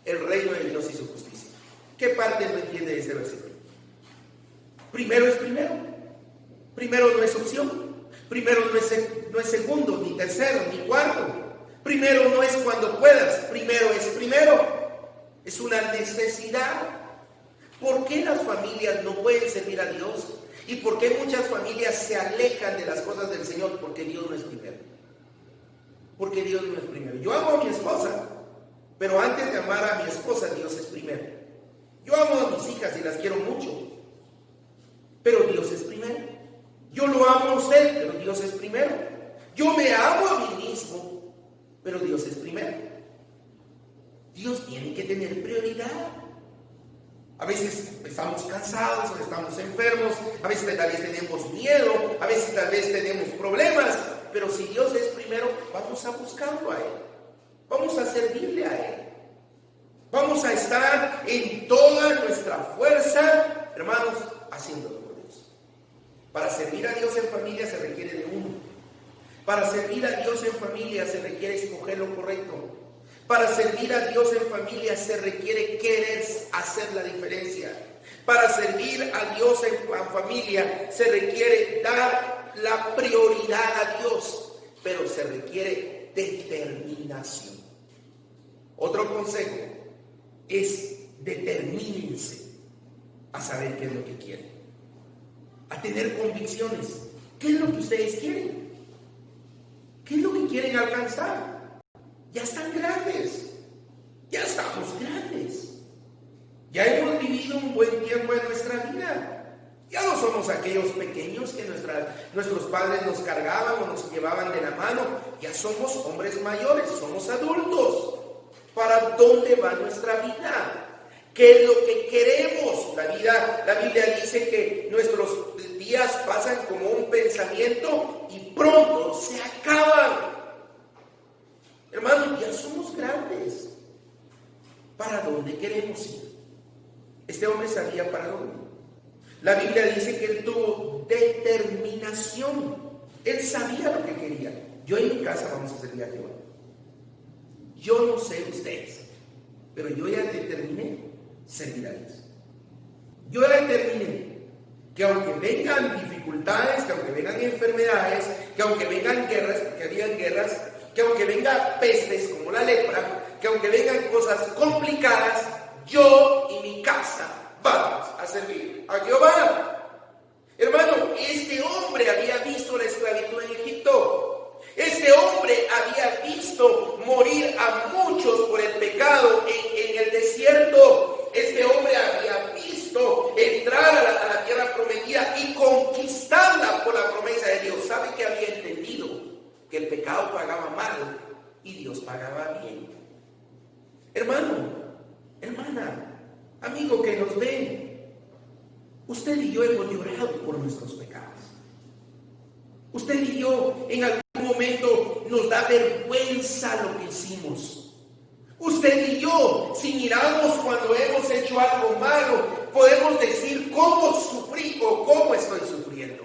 el reino de Dios y su justicia. ¿Qué parte no entiende de ese versículo? Primero es primero. Primero no es opción. Primero no es segundo, ni tercero, ni cuarto. Primero no es cuando puedas. Primero es primero. Es una necesidad. ¿Por qué las familias no pueden servir a Dios? ¿Y por qué muchas familias se alejan de las cosas del Señor? Porque Dios no es primero. Porque Dios no es primero. Yo amo a mi esposa, pero antes de amar a mi esposa, Dios es primero. Yo amo a mis hijas y las quiero mucho, pero Dios es primero. Yo lo amo a usted, pero Dios es primero. Yo me amo a mí mismo, pero Dios es primero. Dios tiene que tener prioridad. A veces estamos cansados, estamos enfermos, a veces tal vez tenemos miedo, a veces tal vez tenemos problemas, pero si Dios es primero, vamos a buscarlo a Él, vamos a servirle a Él, vamos a estar en toda nuestra fuerza, hermanos, haciéndolo por Dios. Para servir a Dios en familia se requiere de uno. Para servir a Dios en familia se requiere escoger lo correcto. Para servir a Dios en familia se requiere querer hacer la diferencia. Para servir a Dios en familia se requiere dar la prioridad a Dios, pero se requiere determinación. Otro consejo es: determínense a saber qué es lo que quieren, a tener convicciones. ¿Qué es lo que ustedes quieren? ¿Qué es lo que quieren alcanzar? Ya están grandes, ya estamos grandes, ya hemos vivido un buen tiempo en nuestra vida, ya no somos aquellos pequeños que nuestros padres nos cargaban o nos llevaban de la mano, ya somos hombres mayores, somos adultos. ¿Para dónde va nuestra vida? ¿Qué es lo que queremos? La Biblia dice que nuestros días pasan como un pensamiento y pronto se acaban. Hermanos, ya somos grandes. ¿Para dónde queremos ir? Este hombre sabía para dónde. La Biblia dice que él tuvo determinación. Él sabía lo que quería. Yo en mi casa vamos a servir a Jehová. Yo no sé ustedes, pero yo ya determiné servir a Dios. Yo ya determiné que aunque vengan dificultades, que aunque vengan enfermedades, que aunque vengan guerras, porque habían guerras, que aunque vengan pestes como la lepra, que aunque vengan cosas complicadas, yo y mi casa vamos a servir a Jehová. Hermano, este hombre había visto la esclavitud en Egipto. Este hombre había visto morir a muchos por el pecado en el desierto. Este hombre había visto entrar a la tierra prometida y conquistarla por la promesa de Dios. ¿Sabe que había entendido? Que el pecado pagaba mal y Dios pagaba bien. Hermano, hermana, amigo que nos ve, usted y yo hemos llorado por nuestros pecados. Usted y yo en algún momento nos da vergüenza lo que hicimos. Usted y yo, si miramos cuando hemos hecho algo malo, podemos decir cómo sufrí o cómo estoy sufriendo.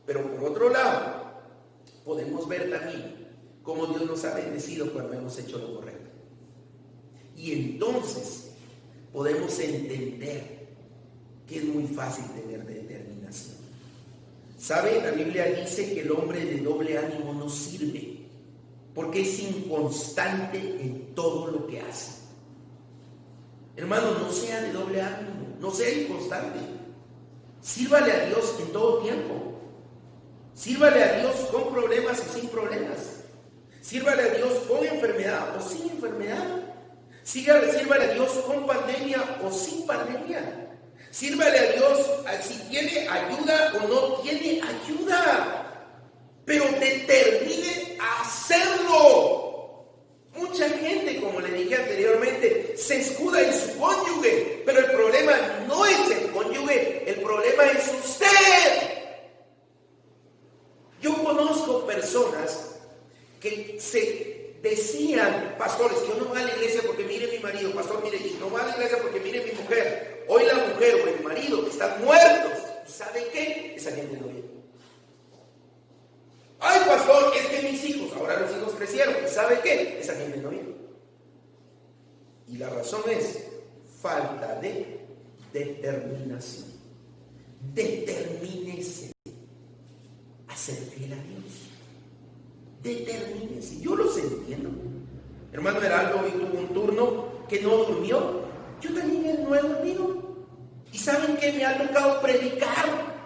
Pero por otro lado, podemos ver también cómo Dios nos ha bendecido cuando hemos hecho lo correcto. Y entonces podemos entender que es muy fácil tener determinación. ¿Sabe? La Biblia dice que el hombre de doble ánimo no sirve, porque es inconstante en todo lo que hace. Hermano, no sea de doble ánimo, no sea inconstante. Sírvale a Dios en todo tiempo. Sírvale a Dios con problemas o sin problemas. Sírvale a Dios con enfermedad o sin enfermedad. Sírvale a Dios con pandemia o sin pandemia. Sírvale a Dios si tiene ayuda o no tiene ayuda. Pero determine a hacerlo. Mucha gente, como le dije anteriormente, se escuda en su cónyuge. Pero el problema no es el cónyuge, el problema es usted. Yo conozco personas que se decían, pastores, yo no voy a la iglesia porque mire mi marido, pastor, mire, y no voy a la iglesia porque mire mi mujer. Hoy la mujer o el marido están muertos. ¿Y sabe qué? Esa gente no viene. Ay, pastor, es que mis hijos, ahora los hijos crecieron. ¿Y sabe qué? Esa gente no viene. Y la razón es falta de determinación. Determínese a ser fiel a Dios. Determínese. Yo los entiendo. Hermano Heraldo hoy tuvo un turno que no durmió. Yo también no he dormido. ¿Y saben qué? Me ha tocado predicar.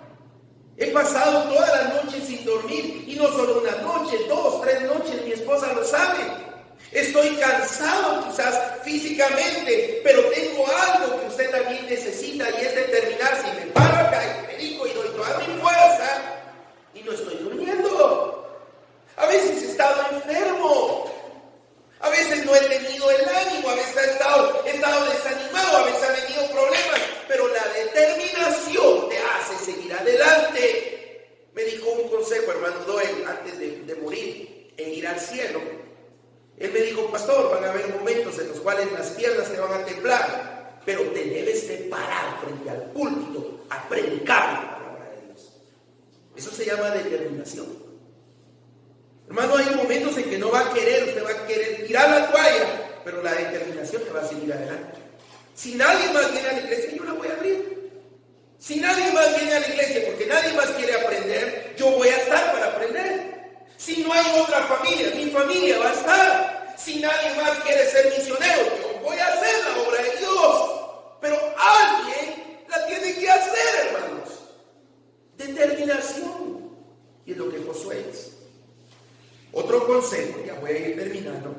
He pasado toda la noche sin dormir. Y no solo una noche, 2, 3 noches. Mi esposa lo sabe. Estoy cansado quizás físicamente, pero tengo algo que usted también necesita y es determinarse. Y me paro acá y predico y doy toda mi fuerza. Y no estoy durmiendo. A veces he estado enfermo. A veces no he tenido el ánimo, a veces he estado desanimado, a veces ha venido problemas, pero la determinación te hace seguir adelante. Me dijo un consejo, hermano Doel, antes de morir, en ir al cielo. Él me dijo, pastor, van a haber momentos en los cuales las piernas te van a temblar, pero te debes de parar frente al púlpito a predicar la palabra de Dios. Eso se llama determinación. Hermano, hay momentos en que no va a querer, usted va a querer tirar la toalla, pero la determinación te va a seguir adelante. Si nadie más viene a la iglesia, yo la voy a abrir. Si nadie más viene a la iglesia porque nadie más quiere aprender, yo voy a estar para aprender. Si no hay otra familia, mi familia va a estar. Si nadie más quiere ser misionero, yo voy a hacer la obra de Dios. Pero alguien la tiene que hacer, hermanos. Determinación. Y es lo que Josué es. Otro consejo, ya voy a ir terminando,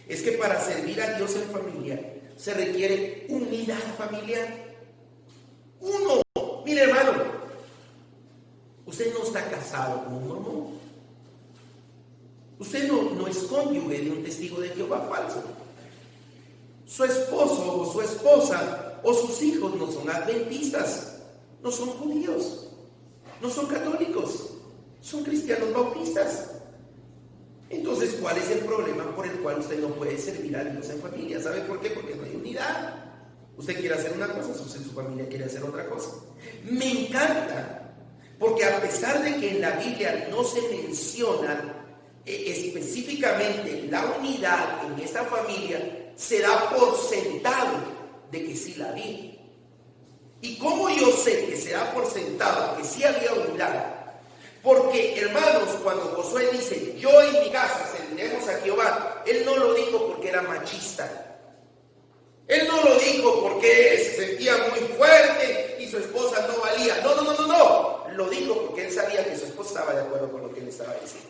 es que para servir a Dios en familia se requiere unidad familiar. Uno, mire hermano, usted no está casado con un mormón. Usted no es cónyuge de un testigo de Jehová falso. Su esposo o su esposa o sus hijos no son adventistas, no son judíos, no son católicos, son cristianos bautistas. Entonces, ¿cuál es el problema por el cual usted no puede servir a Dios en familia? ¿Sabe por qué? Porque no hay unidad. Usted quiere hacer una cosa, su familia quiere hacer otra cosa. Me encanta, porque a pesar de que en la Biblia no se mencionan específicamente la unidad en esta familia se da por sentado de que sí la había. ¿Y cómo yo sé que se da por sentado que sí había unidad? Porque, hermanos, cuando Josué dice, yo y mi casa serviremos a Jehová, él no lo dijo porque era machista. Él no lo dijo porque se sentía muy fuerte y su esposa no valía. No. Lo dijo porque él sabía que su esposa estaba de acuerdo con lo que él estaba diciendo.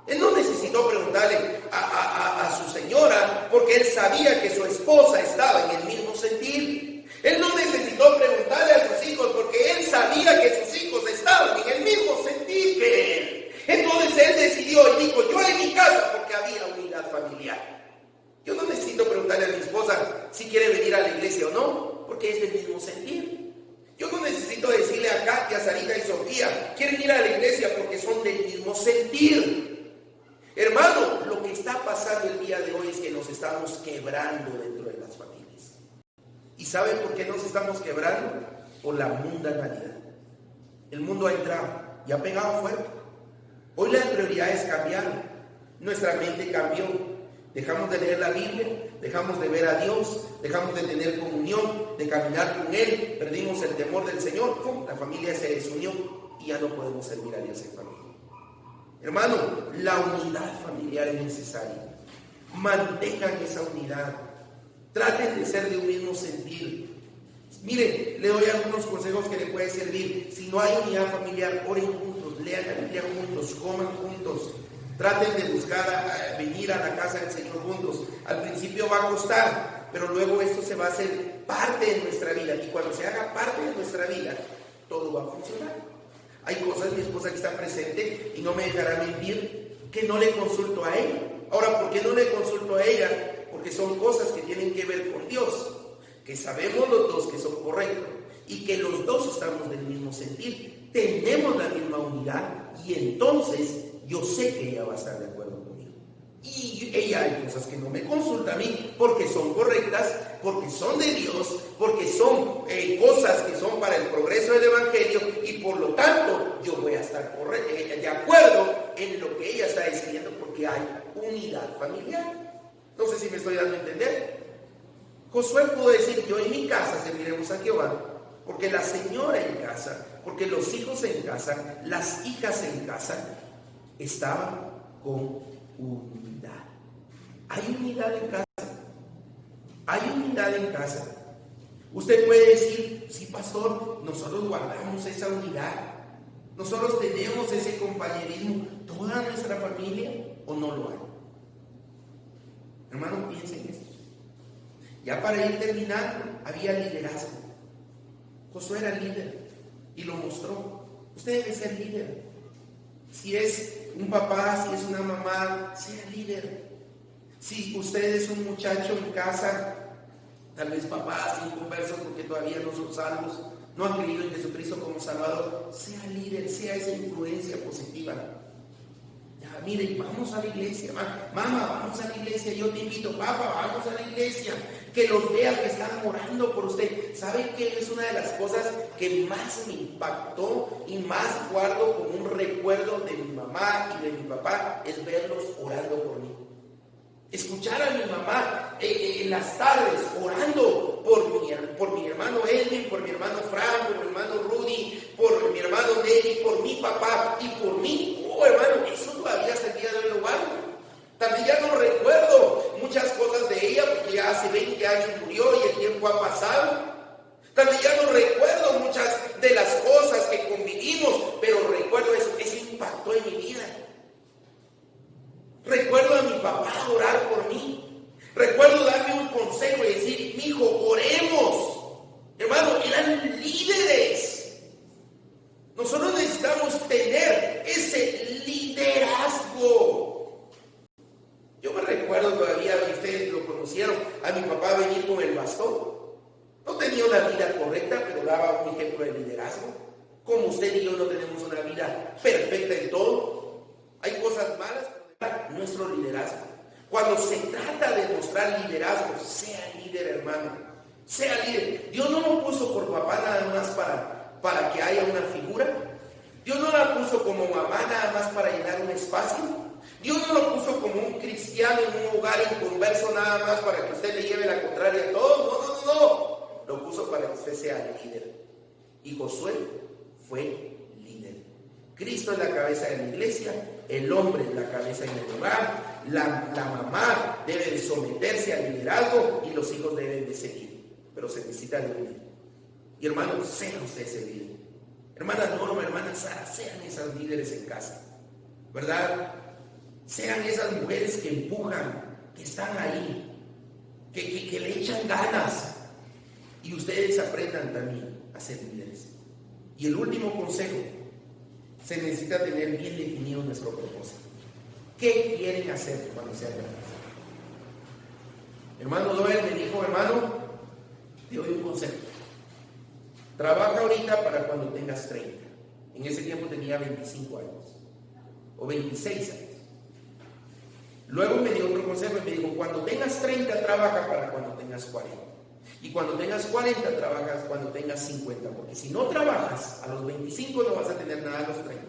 Él no necesitó preguntarle a su señora porque él sabía que su esposa estaba en el mismo sentir. Él no necesitó preguntarle a sus hijos porque él sabía que sus hijos estaban en el mismo sentir que él. Entonces él decidió y dijo, yo en mi casa, porque había unidad familiar. Yo no necesito preguntarle a mi esposa si quiere venir a la iglesia o no, porque es del mismo sentir. Yo no necesito decirle a Katia, Sarita y Sofía, quieren ir a la iglesia porque son del mismo sentir. Hermano, lo que está pasando el día de hoy es que nos estamos quebrando dentro de las familias. ¿Y saben por qué nos estamos quebrando? Por la mundanalidad. El mundo ha entrado y ha pegado fuerte. Hoy las prioridades cambiaron. Nuestra mente cambió. Dejamos de leer la Biblia, dejamos de ver a Dios, dejamos de tener comunión, de caminar con Él, perdimos el temor del Señor, ¡pum!, la familia se desunió y ya no podemos servir a Dios en familia. Hermano, la unidad familiar es necesaria. Mantengan esa unidad. Traten de ser de un mismo sentir. Miren, le doy algunos consejos que le pueden servir. Si no hay unidad familiar, oren juntos, lean la Biblia juntos, coman juntos. Traten de buscar venir a la casa del Señor juntos. Al principio va a costar, pero luego esto se va a hacer parte de nuestra vida. Y cuando se haga parte de nuestra vida, todo va a funcionar. Hay cosas, mi esposa que está presente y no me dejará mentir, que no le consulto a ella. Ahora, ¿por qué no le consulto a ella? Porque son cosas que tienen que ver con Dios, que sabemos los dos que son correctos y que los dos estamos del mismo sentir. Tenemos la misma unidad y entonces yo sé que ella va a estar de acuerdo conmigo. Y ella hay cosas que no me consulta a mí porque son correctas, porque son de Dios, porque son cosas que son para el progreso del Evangelio y por lo tanto yo voy a estar de acuerdo en lo que ella está diciendo porque hay unidad familiar. No sé si me estoy dando a entender. Josué pudo decir, yo en mi casa serviremos a Jehová, porque la señora en casa, porque los hijos en casa, las hijas en casa, estaban con unidad. Hay unidad en casa. Hay unidad en casa. Usted puede decir, sí, pastor, nosotros guardamos esa unidad. Nosotros tenemos ese compañerismo, toda nuestra familia, o no lo hay. Hermano, piensen en esto. Ya para ir terminando, había liderazgo. Josué era líder y lo mostró. Usted debe ser líder. Si es un papá, si es una mamá, sea líder. Si usted es un muchacho en casa, tal vez papás inconversos porque todavía no son salvos, no han creído en Jesucristo como Salvador, sea líder, sea esa influencia positiva. Ya, miren, vamos a la iglesia, mamá, vamos a la iglesia, yo te invito, papá, vamos a la iglesia, que los vean que están orando por usted. ¿Saben qué es una de las cosas que más me impactó y más guardo como un recuerdo de mi mamá y de mi papá? Es verlos orando por mí. Escuchar a mi mamá en las tardes orando por mi hermano Edwin, por mi hermano Frank, por mi hermano Rudy, por mi hermano Nelly, por mi papá y por mí. Oh, hermano, eso todavía hasta el día de hoy lo guardo. También ya no recuerdo muchas cosas de ella porque ya hace 20 años murió y el tiempo ha pasado. También ya no recuerdo muchas de las cosas que convivimos, pero recuerdo eso, ese impactó en mi vida. Recuerdo a mi papá orar por mí. Recuerdo darme un consejo y decir, mijo, oremos. Hermano, eran líderes. Nosotros necesitamos tener ese liderazgo. Yo me recuerdo todavía, ustedes lo conocieron, a mi papá venir con el bastón. No tenía una vida correcta, pero daba un ejemplo de liderazgo. Como usted y yo no tenemos una vida perfecta en todo. Hay cosas malas, pero nuestro liderazgo. Cuando se trata de mostrar liderazgo, sea líder, hermano. Sea líder. Dios no lo puso por papá nada más para que haya una figura. Dios no la puso como mamá nada más para llenar un espacio. Dios no lo puso como un cristiano en un hogar inconverso nada más para que usted le lleve la contraria a todos. No. Lo puso para que usted sea líder. Y Josué fue líder. Cristo es la cabeza de la iglesia, el hombre es la cabeza en el hogar, la mamá debe de someterse al liderazgo y los hijos deben de seguir. Pero se necesita de un líder. Y hermanos, sean ustedes ese líder. Hermana Norma, hermana Sara, sean esas líderes en casa, ¿verdad? Sean esas mujeres que empujan, que están ahí, que le echan ganas. Y ustedes aprendan también a ser líderes. Y el último consejo, se necesita tener bien definido nuestro propósito. ¿Qué quieren hacer cuando sean grandes? Hermano Doel me dijo, hermano, te doy un consejo. Trabaja ahorita para cuando tengas 30. En ese tiempo tenía 25 años. O 26 años. Luego me dio otro consejo y me dijo, cuando tengas 30, trabaja para cuando tengas 40. Y cuando tengas 40, trabajas cuando tengas 50. Porque si no trabajas a los 25, no vas a tener nada a los 30.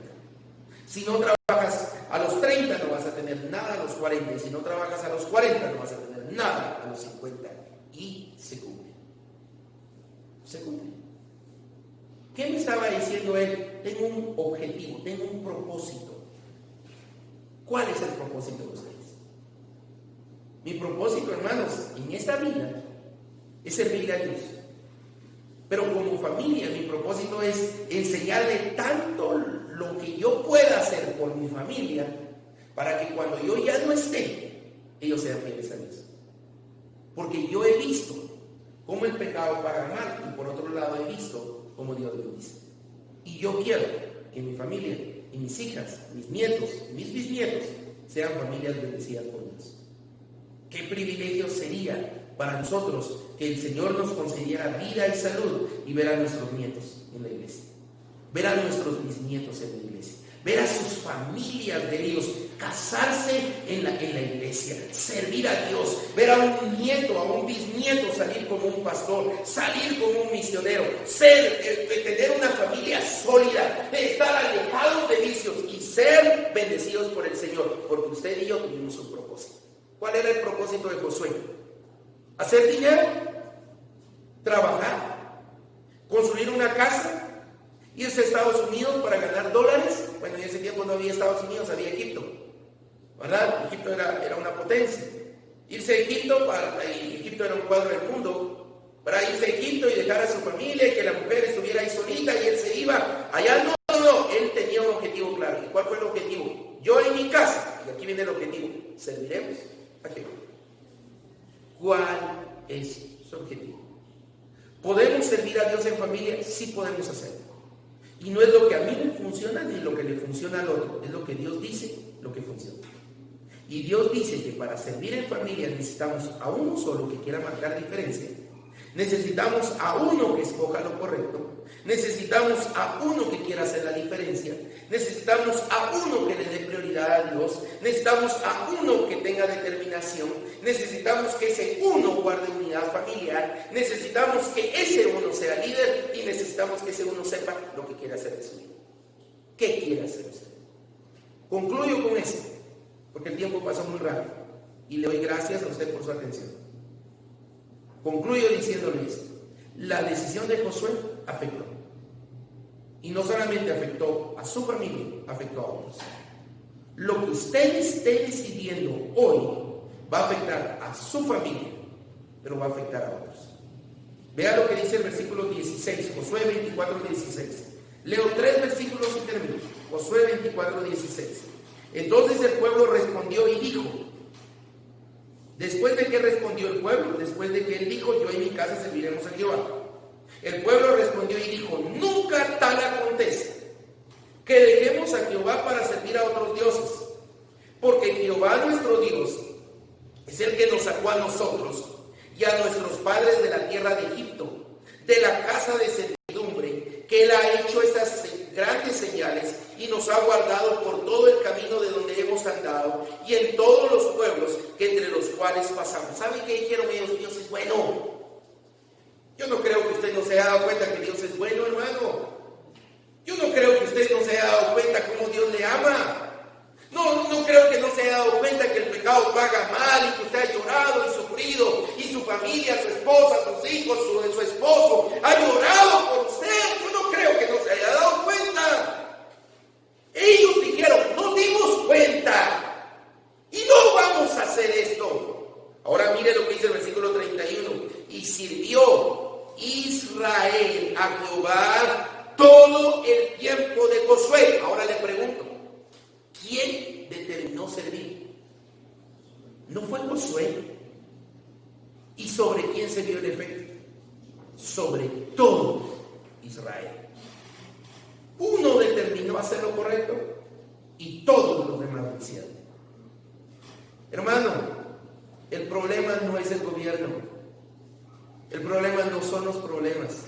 Si no trabajas a los 30, no vas a tener nada a los 40. Y si no trabajas a los 40, no vas a tener nada a los 50. Y se cumple. Se cumple. ¿Qué me estaba diciendo él? Tengo un objetivo, tengo un propósito. ¿Cuál es el propósito de ustedes? Mi propósito, hermanos, en esta vida es servirle a Dios. Pero como familia, mi propósito es enseñarle tanto lo que yo pueda hacer por mi familia para que cuando yo ya no esté, ellos sean fieles a Dios. Porque yo he visto cómo el pecado paga mal y por otro lado he visto cómo Dios bendice. Y yo quiero que mi familia y mis hijas, mis nietos, mis bisnietos sean familias bendecidas por Dios. Qué privilegio sería para nosotros que el Señor nos concediera vida y salud y ver a nuestros nietos en la iglesia, ver a nuestros bisnietos en la iglesia, ver a sus familias de Dios, casarse en la iglesia, servir a Dios, ver a un nieto, a un bisnieto salir como un pastor, salir como un misionero, tener una familia sólida, estar alejados de vicios y ser bendecidos por el Señor, porque usted y yo tuvimos un propósito. ¿Cuál era el propósito de Josué? Hacer dinero, trabajar, construir una casa, irse a Estados Unidos para ganar dólares. Bueno, en ese tiempo no había Estados Unidos, había Egipto, ¿verdad? Egipto era una potencia. Irse a Egipto, Egipto era un cuadro del mundo, para irse a Egipto y dejar a su familia y que la mujer estuviera ahí solita y él se iba. Allá no, él tenía un objetivo claro. ¿Y cuál fue el objetivo? Yo en mi casa, y aquí viene el objetivo, serviremos a Jehová. ¿Cuál es su objetivo? ¿Podemos servir a Dios en familia? Sí podemos hacerlo. Y no es lo que a mí me funciona ni lo que le funciona al otro, es lo que Dios dice, lo que funciona. Y Dios dice que para servir en familia necesitamos a uno solo que quiera marcar diferencia, necesitamos a uno que escoja lo correcto, necesitamos a uno que quiera hacer la diferencia, necesitamos a uno que le dé prioridad a Dios, necesitamos a uno que tenga determinación, necesitamos que ese uno guarde unidad familiar, necesitamos que ese uno sea líder y necesitamos que ese uno sepa lo que quiere hacer de su vida. ¿Qué quiere hacer usted? Concluyo con esto, porque el tiempo pasó muy rápido y le doy gracias a usted por su atención. Concluyo diciéndole esto. La decisión de Josué afectó. Y no solamente afectó a su familia, afectó a otros. Lo que usted esté decidiendo hoy va a afectar a su familia, pero va a afectar a otros. Vea lo que dice el versículo 16, Josué 24, 16. Leo 3 versículos y termino. Josué 24, 16. Entonces el pueblo respondió y dijo. Después de que respondió el pueblo, después de que él dijo, yo y mi casa serviremos a Jehová. El pueblo respondió y dijo, nunca tal acontece que dejemos a Jehová para servir a otros dioses, porque Jehová nuestro Dios es el que nos sacó a nosotros y a nuestros padres de la tierra de Egipto, de la casa de servidumbre, que él ha hecho estas grandes señales y nos ha guardado por todo el camino de donde hemos andado y en todos los pueblos que entre los cuales pasamos. ¿Saben qué dijeron ellos? Dios es bueno. Yo no creo que usted no se haya dado cuenta que Dios es bueno, hermano. Yo no creo que usted no se haya dado cuenta cómo Dios le ama. No creo que no se haya dado cuenta que el pecado paga mal y que usted ha llorado y sufrido y su familia, su esposa, sus hijos, su esposo ha llorado por usted. Yo no creo que no se haya dado cuenta. Ellos dijeron, nos dimos cuenta y no vamos a hacer esto. Ahora mire lo que dice el versículo 31. Y sirvió Israel a Jehová todo el tiempo de Josué. Ahora le pregunto, ¿quién determinó servir? No fue Josué. ¿Y sobre quién se vio el efecto? Sobre todo Israel. Uno determinó hacer lo correcto y todos los demás lo hicieron. Hermano, el problema no es el gobierno. El problema no son los problemas.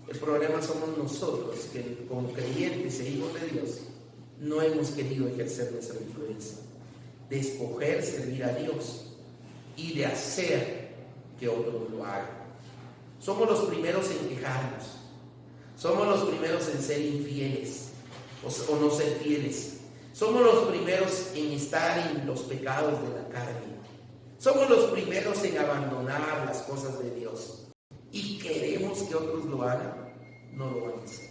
El problema somos nosotros que como creyentes e hijos de Dios no hemos querido ejercer nuestra influencia, de escoger servir a Dios y de hacer que otros lo hagan. Somos los primeros en quejarnos, somos los primeros en ser infieles o no ser fieles, somos los primeros en estar en los pecados de la carne, somos los primeros en abandonar las cosas de Dios y queremos que otros lo hagan. No lo van a hacer.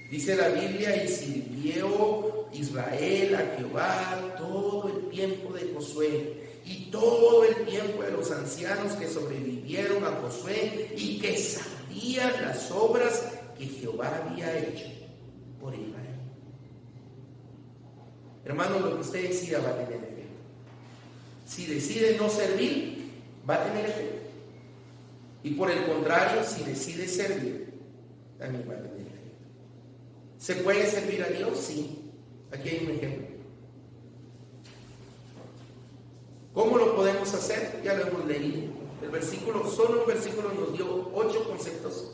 Dice la Biblia, y sirvió Israel a Jehová todo el tiempo de Josué y todo el tiempo de los ancianos que sobrevivieron a Josué y que sabían las obras que Jehová había hecho por Israel. Hermano, lo que usted decida va a tener efecto. Si decide no servir, va a tener efecto. Y por el contrario, si decide servir, también va a tener efecto. ¿Se puede servir a Dios? Sí. Aquí hay un ejemplo. ¿Cómo lo podemos hacer? Ya lo hemos leído. El versículo, solo un versículo nos dio 8 conceptos,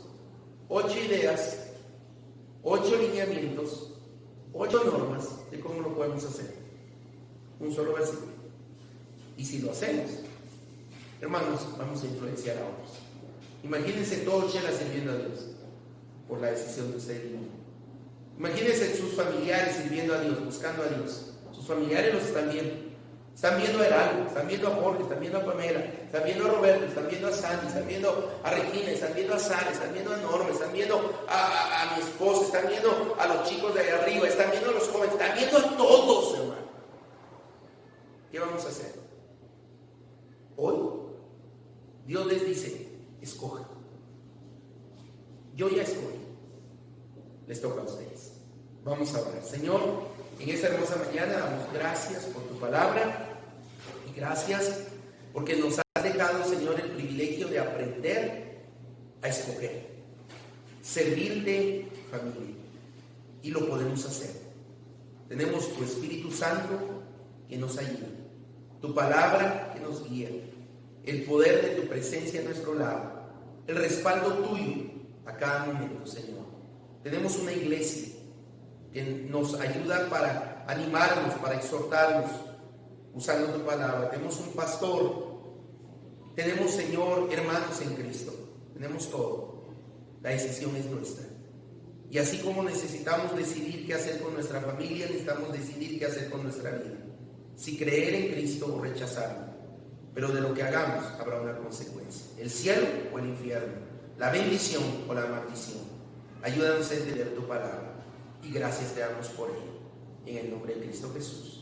8 ideas, 8 lineamientos, 8 normas de cómo lo podemos hacer. Un solo versículo. Y si lo hacemos, hermanos, vamos a influenciar a otros. Imagínense todo Chela sirviendo a Dios por la decisión de usted y mío. Imagínense sus familiares sirviendo a Dios, buscando a Dios. Sus familiares los están viendo. Están viendo a Heraldo, están viendo a Jorge, están viendo a Pamela, están viendo a Roberto, están viendo a Sandy, están viendo a Regina, están viendo a Sara, están viendo a Norma, están viendo a mi esposa, están viendo a los chicos de allá arriba, están viendo a los jóvenes, están viendo a todos, hermano. ¿Qué vamos a hacer? Hoy, Dios les dice, escojan. Yo ya escogí. Les toca a ustedes. Vamos a orar. Señor, en esta hermosa mañana damos gracias por tu palabra y gracias porque nos has dejado, Señor, el privilegio de aprender a escoger, servirte, familia, y lo podemos hacer. Tenemos tu Espíritu Santo que nos ayuda, tu palabra que nos guía, el poder de tu presencia a nuestro lado, el respaldo tuyo a cada momento, Señor. Tenemos una iglesia que nos ayuda para animarnos, para exhortarnos, usando tu palabra. Tenemos un pastor. Tenemos, Señor, hermanos en Cristo. Tenemos todo. La decisión es nuestra. Y así como necesitamos decidir qué hacer con nuestra familia, necesitamos decidir qué hacer con nuestra vida. Si creer en Cristo o rechazarlo. Pero de lo que hagamos habrá una consecuencia. El cielo o el infierno. La bendición o la maldición. Ayúdanos a entender tu palabra. Y gracias te damos por ello. En el nombre de Cristo Jesús.